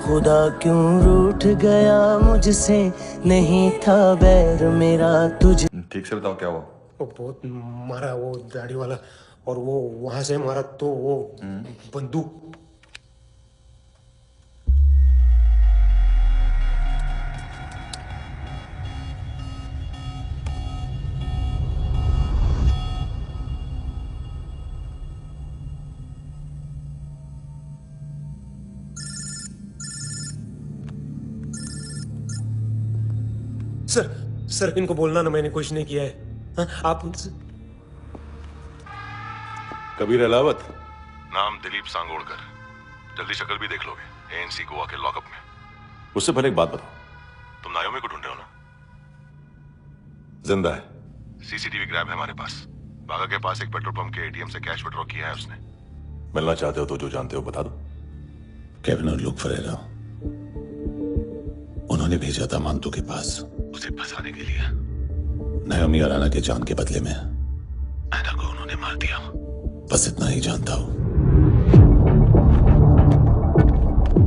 खुदा क्यों रूठ गया मुझसे, नहीं था बैर मेरा तुझे। ठीक से बताओ क्या हुआ? वो बहुत मारा वो दाढ़ी वाला, और वो वहां से मारा तो वो बंदूक। सर इनको बोलना ना मैंने कुछ नहीं किया है। हाँ, आप कबीर अलावत, नाम दिलीप सांगोड़कर। जल्दी शक्ल भी देख लोगे एएनसी गोवा के लॉकअप में। उससे पहले एक बात बताओ, तुम नायोमी को ढूंढ रहे हो ना? जिंदा है, सीसीटीवी ग्रैब है हमारे पास। बागा के पास एक पेट्रोल पंप के एटीएम से कैश विड्रॉ किया है उसने। मिलना चाहते हो तो जो जानते हो बता दो। केविन और लुक फरेरा, उन्होंने भेजा था मांतू के पास उसे फंसाने के लिए, नायोमी और आना के जान के बदले में। मार दिया, बस इतना ही जानता हूं।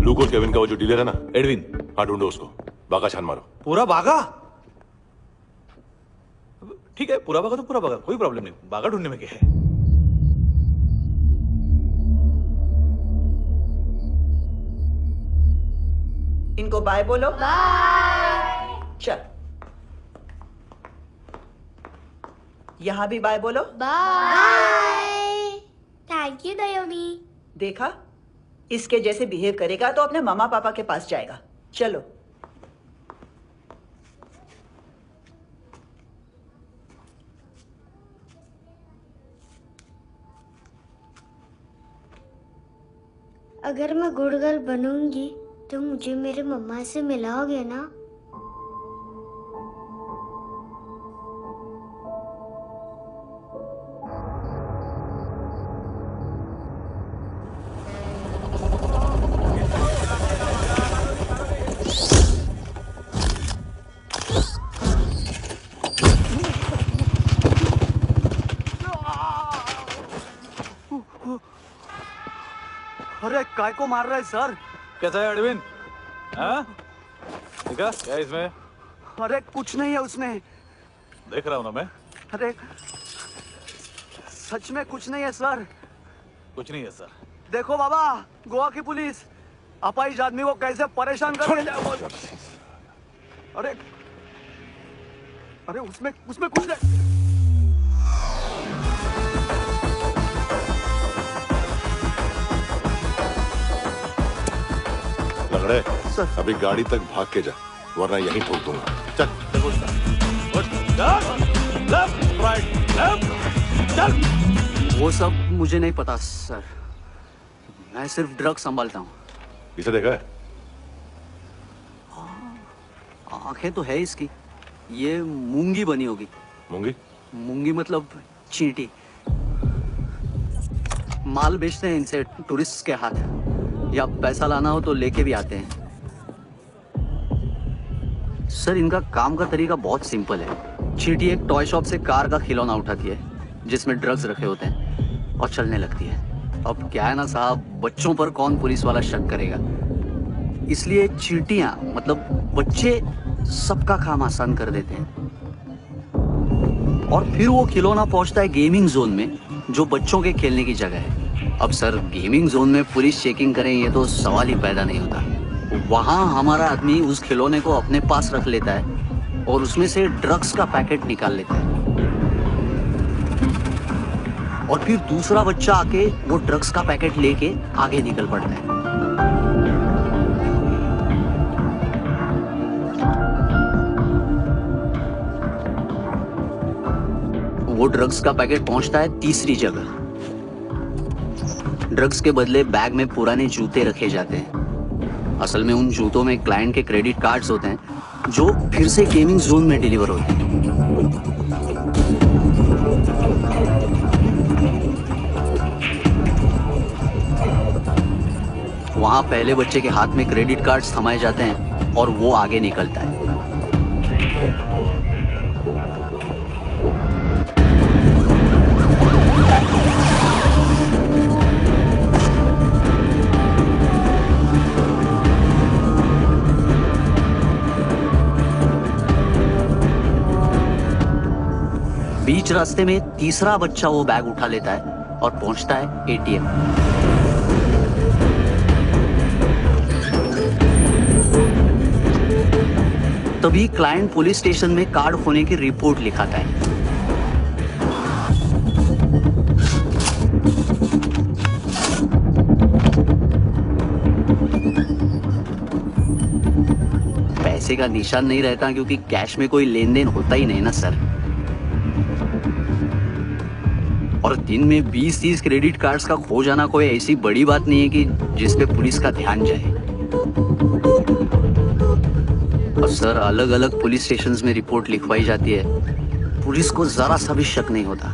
लूक और केविन का वो जो डीलर है ना, एडविन, हाँ ढूंढो उसको, बागा छान मारो। पूरा बागा? ठीक है, पूरा बागा तो पूरा बागा, कोई प्रॉब्लम नहीं, बागा ढूंढने में क्या है। इनको बाय बोलो। बाय। चल, यहाँ भी बाय बोलो। बाय। थैंक यू दयोमी। देखा, इसके जैसे बिहेव करेगा तो अपने मामा पापा के पास जाएगा। चलो। अगर मैं गुड गर्ल बनूंगी तो मुझे मेरे मम्मा से मिलाओगे ना? अरे काय को मार रहा है सर? कैसा है अरविंद? हाँ? देखा क्या इसमें? अरे कुछ नहीं है उसमें। देख रहा हूँ ना मैं। अरे सच में कुछ नहीं है सर। कुछ नहीं है सर। देखो बाबा, गोवा की पुलिस अपाहिज आदमी को कैसे परेशान कर रही है। अरे अरे उसमें कुछ नहीं। लंगड़े, अभी गाड़ी तक भाग के जा, वरना यहीं ठोक दूंगा। चल। लेफ्ट, राइट, लेफ्ट, चल। वो सब मुझे नहीं पता सर, मैं सिर्फ ड्रग संभालता हूँ। इसे देखा है? आंखें तो है इसकी, ये मूंगी बनी होगी। मूंगी? मूंगी मतलब चींटी। माल बेचते हैं इनसे टूरिस्ट के हाथ, या पैसा लाना हो तो लेके भी आते हैं। सर इनका काम का तरीका बहुत सिंपल है। चींटी एक टॉय शॉप से कार का खिलौना उठाती है जिसमें ड्रग्स रखे होते हैं और चलने लगती है। अब क्या है ना साहब, बच्चों पर कौन पुलिस वाला शक करेगा, इसलिए चींटियां मतलब बच्चे सबका काम आसान कर देते हैं। और फिर वो खिलौना पहुंचता है गेमिंग जोन में, जो बच्चों के खेलने की जगह है। अब सर गेमिंग जोन में पुलिस चेकिंग करें ये तो सवाल ही पैदा नहीं होता। वहां हमारा आदमी उस खिलौने को अपने पास रख लेता है और उसमें से ड्रग्स का पैकेट निकाल लेता है, और फिर दूसरा बच्चा आके वो ड्रग्स का पैकेट लेके आगे निकल पड़ता है। वो ड्रग्स का पैकेट पहुंचता है तीसरी जगह। ड्रग्स के बदले बैग में पुराने जूते रखे जाते हैं। असल में उन जूतों में क्लाइंट के क्रेडिट कार्ड्स होते हैं जो फिर से गेमिंग जोन में डिलीवर होते हैं। वहां पहले बच्चे के हाथ में क्रेडिट कार्ड्स थमाए जाते हैं और वो आगे निकलता है। बीच रास्ते में तीसरा बच्चा वो बैग उठा लेता है और पहुंचता है एटीएम। तभी क्लाइंट पुलिस स्टेशन में कार्ड खोने की रिपोर्ट लिखाता है। पैसे का निशान नहीं रहता क्योंकि कैश में कोई लेन देन होता ही नहीं ना सर। और दिन में 20-30 क्रेडिट कार्ड्स का खो जाना कोई ऐसी बड़ी बात नहीं है कि जिस पे पुलिस का ध्यान जाए। और सर अलग अलग पुलिस स्टेशंस में रिपोर्ट लिखवाई जाती है, पुलिस को जरा सा भी शक नहीं होता।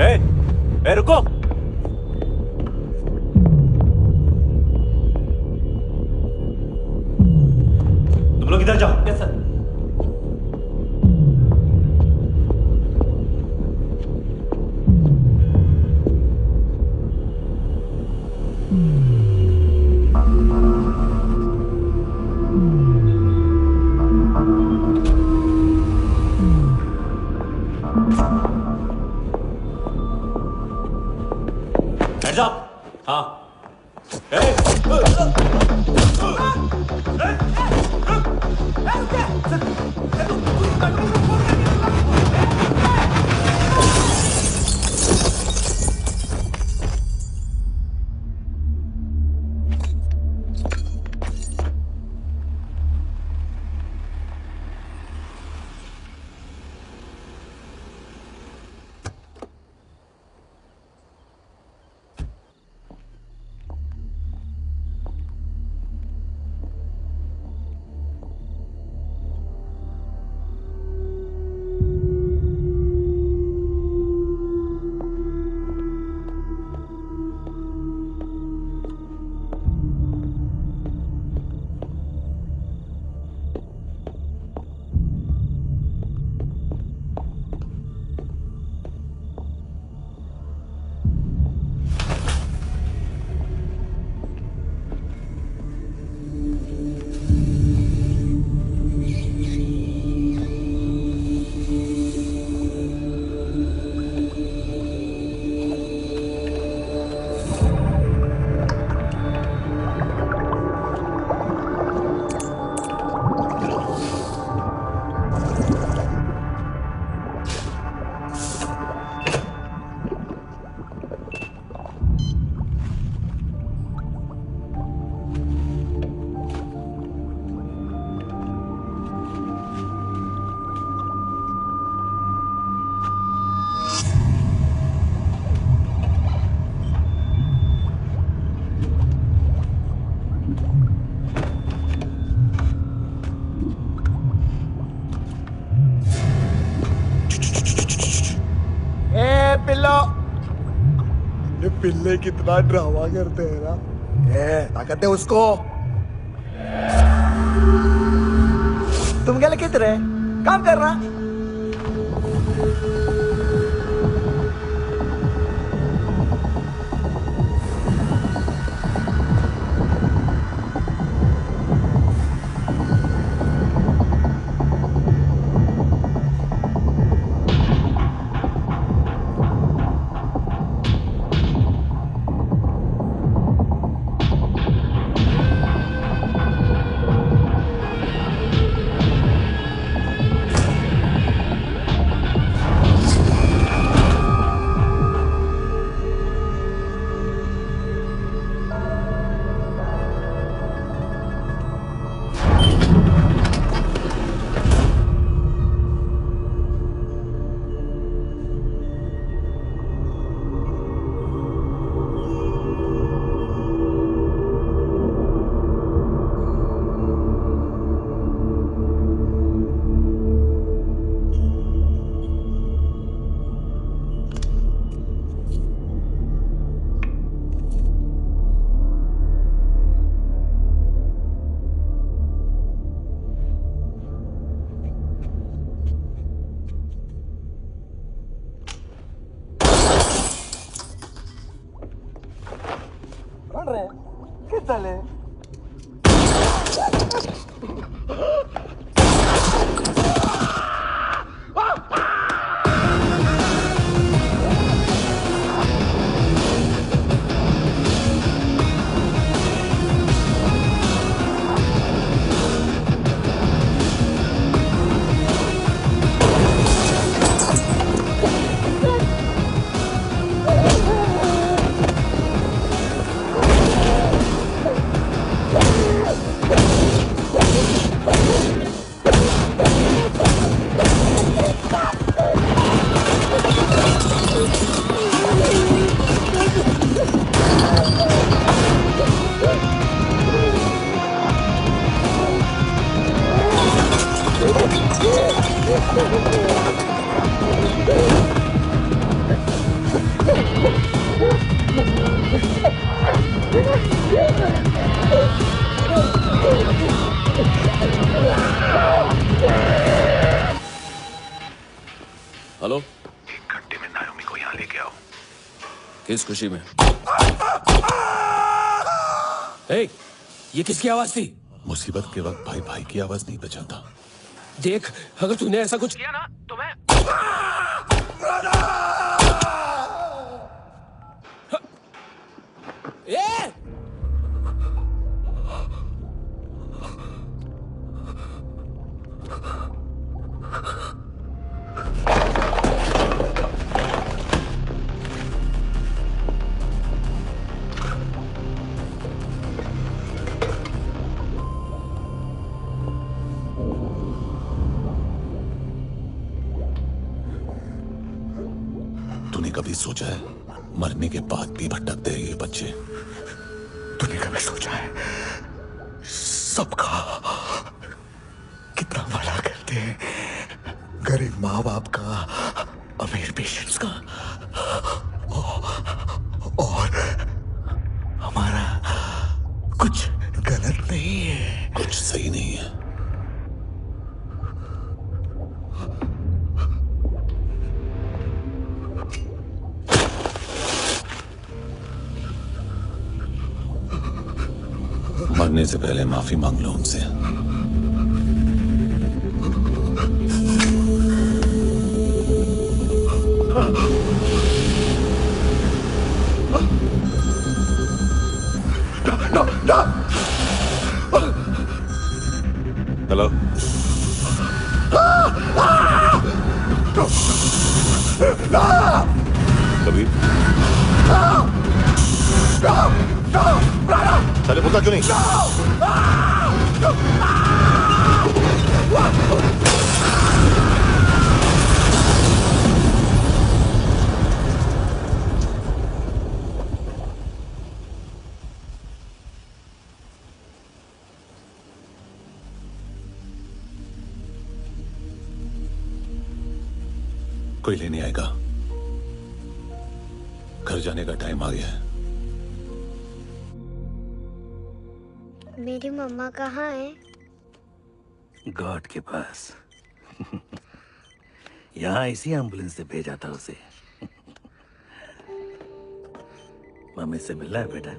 ए, रुको। तुम लोग इधर जाओ। Yes sir. Heads up. हाँ। पिल्ले कितना ड्रामा करते हैं ना। ताकत है उसको। तुम क्या लिख रहे काम कर रहा। हेलो, एक घंटे में नायोमी को यहाँ लेके आओ। किस खुशी में? ए, ये किसकी आवाज थी? मुसीबत के वक्त भाई भाई की आवाज नहीं बचाता। देख, अगर तूने ऐसा कुछ किया ना तो मैं कभी सोचा है मरने के बाद भी भटकते हैं ये बच्चे? तूने कभी सोचा है सबका कितना भला करते हैं, गरीब माँ बाप का, अमीर पेशेंट्स का, और हमारा कुछ गलत नहीं है, कुछ सही नहीं है। मरने से पहले माफी मांग लो उनसे। हेलो, कबीर, चले बोलता क्यों नहीं? कोई लेने आएगा? घर जाने का टाइम आ गया है। मेरी मम्मा कहाँ है? गॉड के पास। यहाँ इसी एम्बुलेंस से भेजा था उसे। मम्मी से मिलना है बेटा।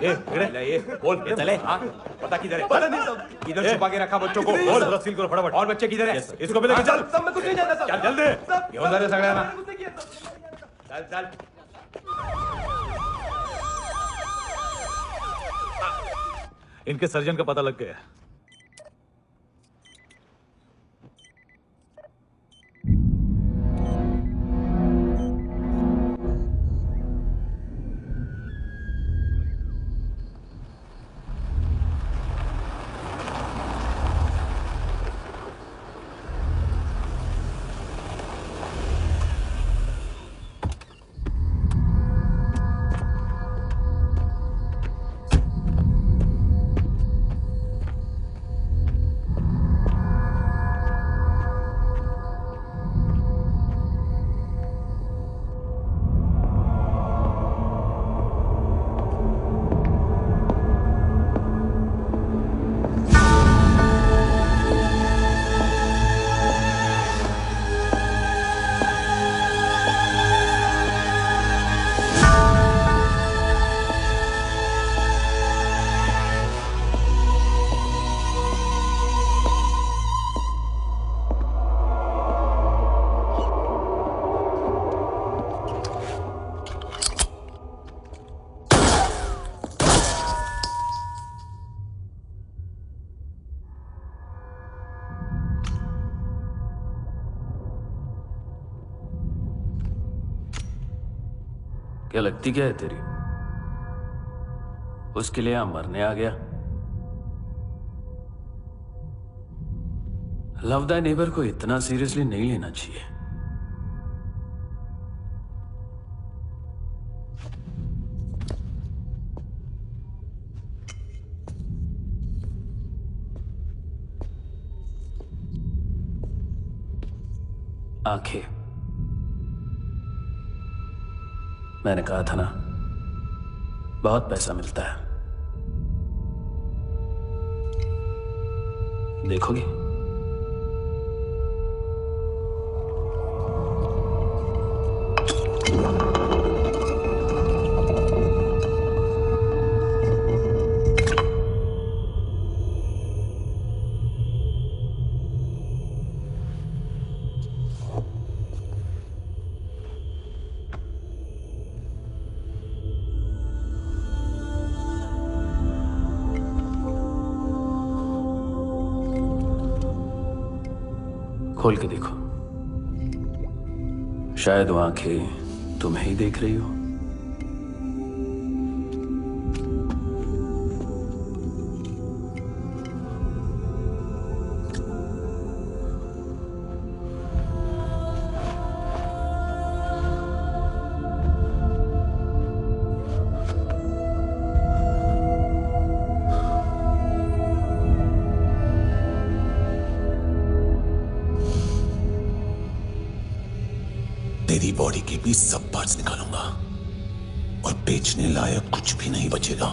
ये बोल ये चले। हाँ पता किधर है? पता नहीं सब इधर छुपा के रखा बच्चों को। बोल जरा सील करो फटाफट। और बच्चे किधर है? इसको भी लेके चल। सब मैं कुछ नहीं जानता। चल जल्दी। घेऊन जा रे सगळ्यांना। चल चल। इनके सर्जन का पता लग गया। क्या लगती क्या है तेरी? उसके लिए यहां मरने आ गया? लव द नेबर को इतना सीरियसली नहीं लेना चाहिए। आंखें, मैंने कहा था ना, बहुत पैसा मिलता है। देखोगी? खोल के देखो, शायद वो आंखें तुम्हें ही देख रही हो। तेरी बॉडी के भी सब पार्ट्स निकालूंगा और बेचने लायक कुछ भी नहीं बचेगा।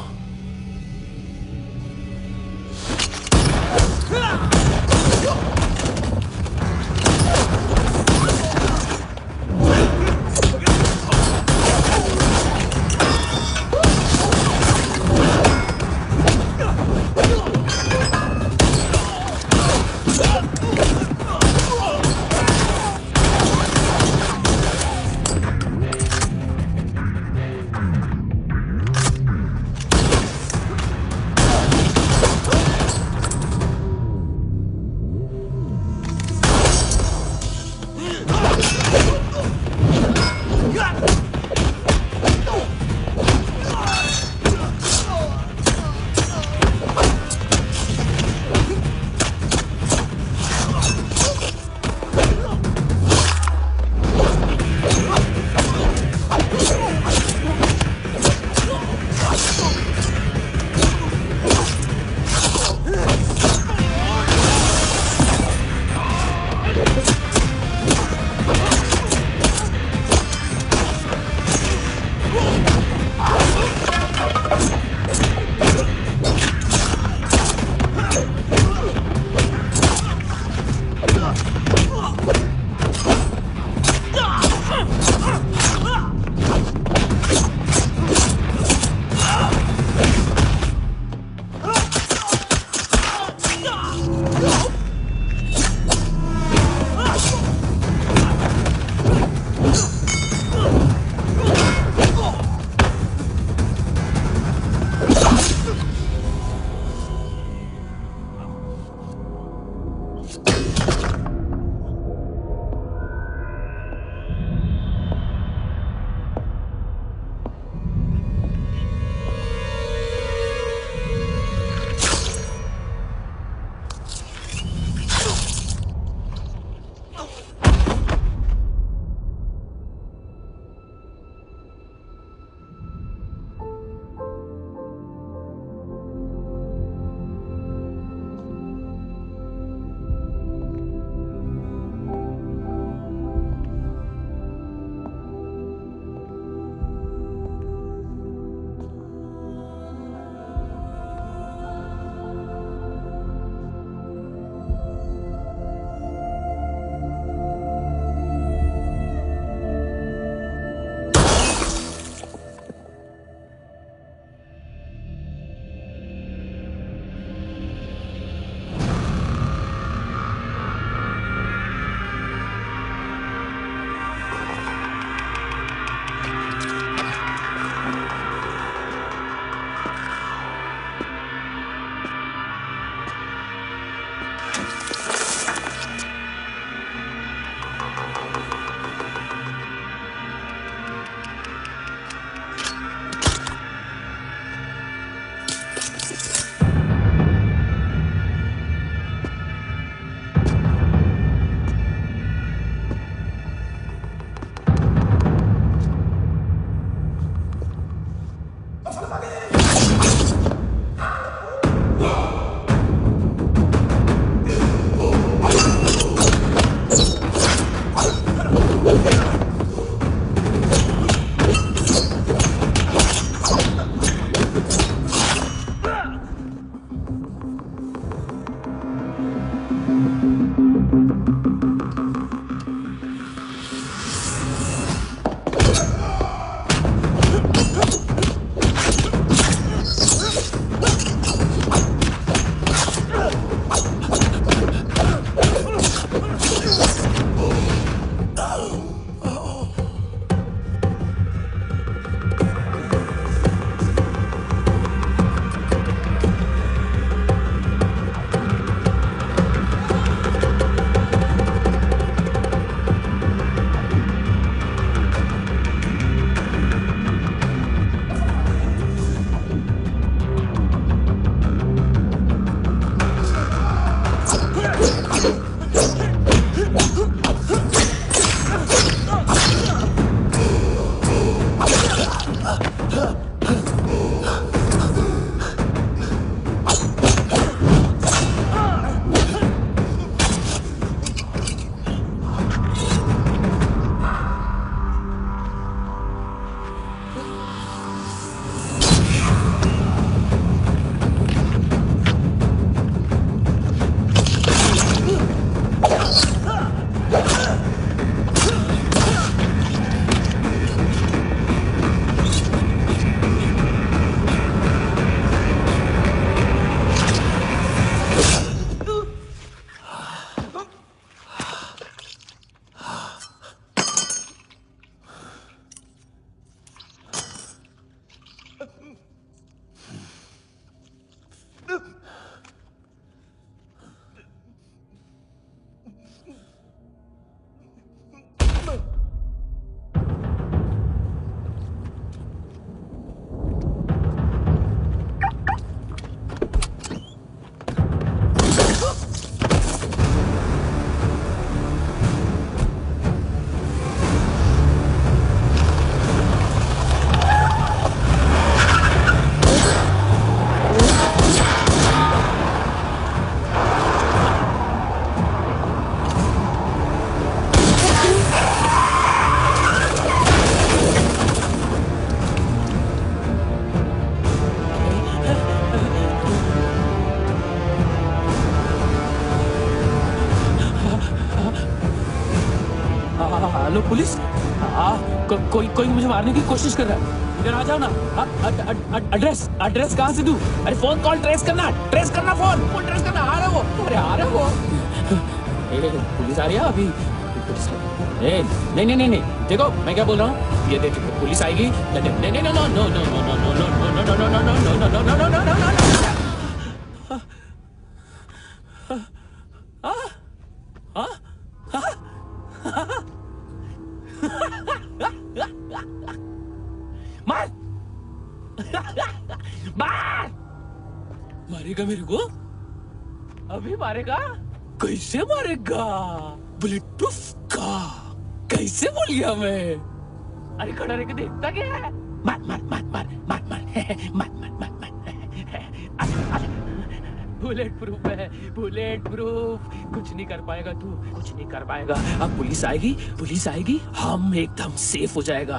कोई मुझे मारने की कोशिश कर रहा है। इधर आ जाओ ना। एड्रेस कहाँ से दूं? अरे फोन कॉल ट्रेस करना फोन ट्रेस करना। आ रहा वो, अरे आ रहा वो। पुलिस आ रही है अभी। नहीं, देखो मैं क्या बोल रहा हूँ, ये देखो पुलिस आएगी। मार मारेगा मेरे को, अभी मारेगा। कैसे मारेगा? बुलेट प्रूफ का। कैसे बोल गया मैं? अरे खड़ा रह के देखता क्या है? मार मार मार मार मार मार मार मार मार मार। बुलेट प्रूफ है, बुलेट प्रूफ। कुछ नहीं कर पाएगा तू, कुछ नहीं कर पाएगा। अब पुलिस आएगी, हम एकदम सेफ हो जाएगा।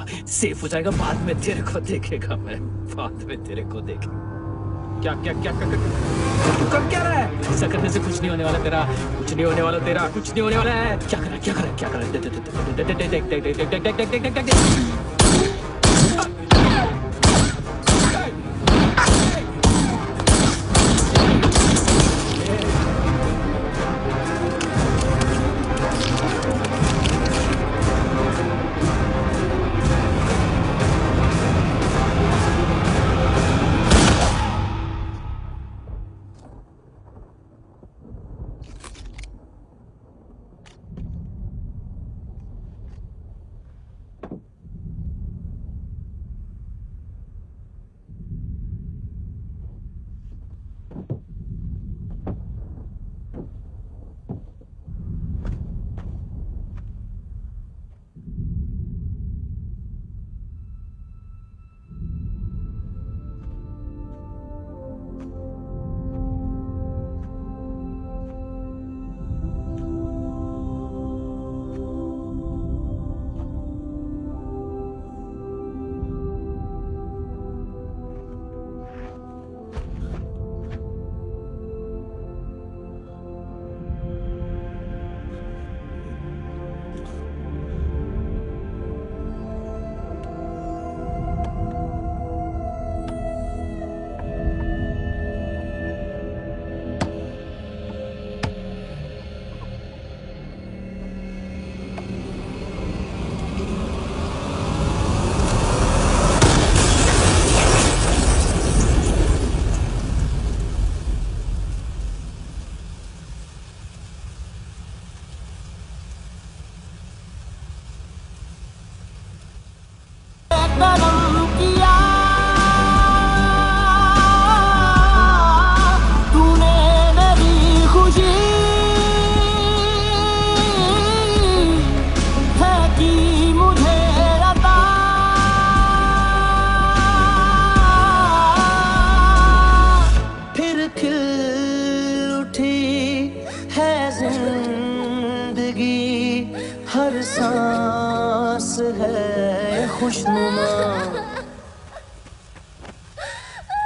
बाद में तेरे को देखेगा मैं, बाद में तेरे को देखेगा। क्या क्या क्या तू कर क्या रहा है? ऐसा करने से कुछ नहीं होने वाला तेरा, कुछ नहीं होने वाला तेरा, कुछ नहीं होने वाला है। क्या कर रहा है? देख।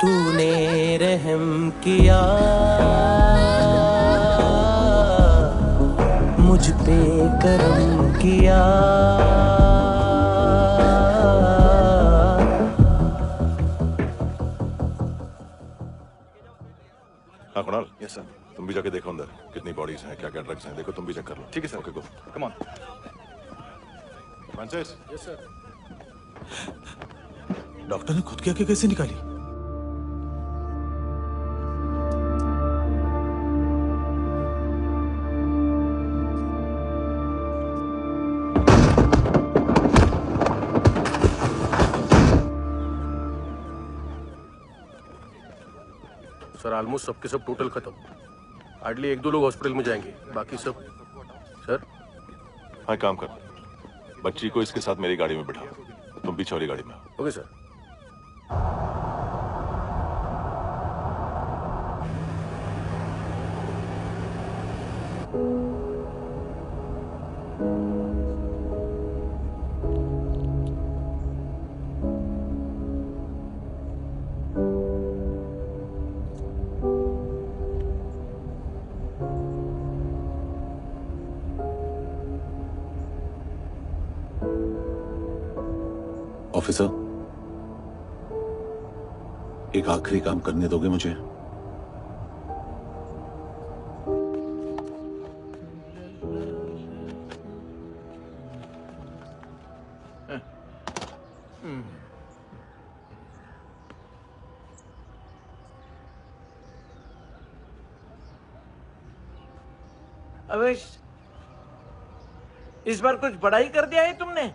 तूने रहम किया मुझ पे करम किया। हाँ कुणाल। Yes sir. तुम भी जाके देखो अंदर कितनी बॉडीज हैं, क्या क्या ड्रग्स हैं, देखो तुम भी चेक कर लो। ठीक है sir. Okay go. Come on Francis. Yes sir. Doctor ने खुद की आंखें कैसे निकाली? सर ऑलमोस्ट सबके सब टोटल खत्म। हार्डली 1-2 लोग हॉस्पिटल में जाएंगे, बाकी सब। सर हाँ काम कर, बच्ची को इसके साथ मेरी गाड़ी में बिठा, तुम पीछे वाली गाड़ी में। Okay sir. ऑफिसर, एक आखिरी काम करने दोगे मुझे? अबे इस बार कुछ बड़ा ही कर दिया है तुमने।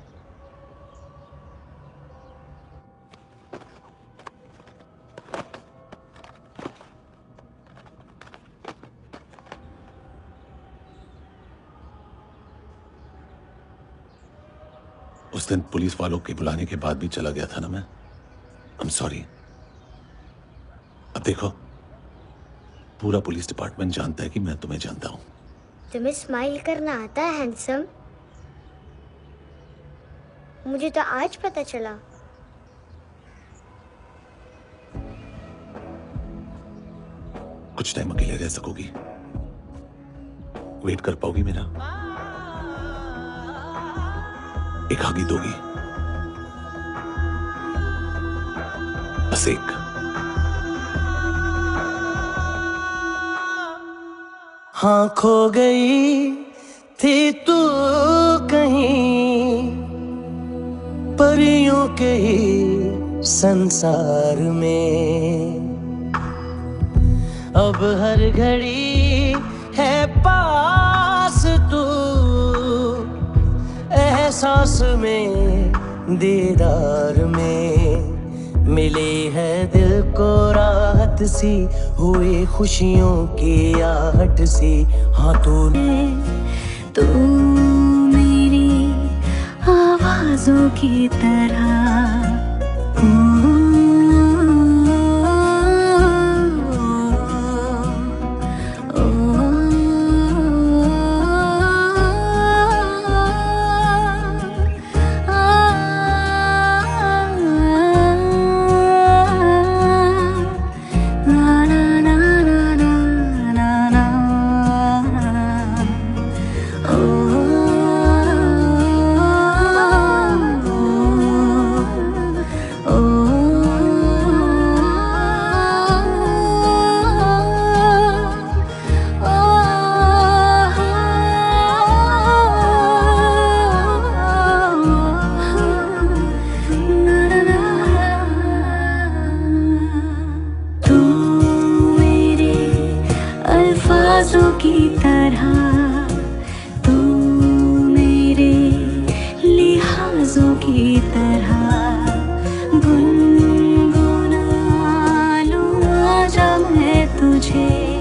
उस दिन पुलिस वालों के बुलाने के बाद भी चला गया था ना मैं। I am sorry. अब देखो, पूरा पुलिस डिपार्टमेंट जानता है कि मैं तुम्हें जानता हूं। तुम्हें स्माइल करना आता है हैंडसम? मुझे तो आज पता चला। कुछ टाइम अकेले रह सकोगी? वेट कर पाओगी मेरा? एक आगी दोगी? बस एक। हाँ, खो गई थी तू कहीं परियों के ही संसार में। अब हर घड़ी है पास तू, एहसास में दीदार में। मिली है दिल को राहत सी, हुई खुशियों की आहट सी। हाँ तू मेरी आवाजों की तरह। की तरह तू मेरे लिहाजों की तरह। गुनगुना लूं आजा मैं तुझे।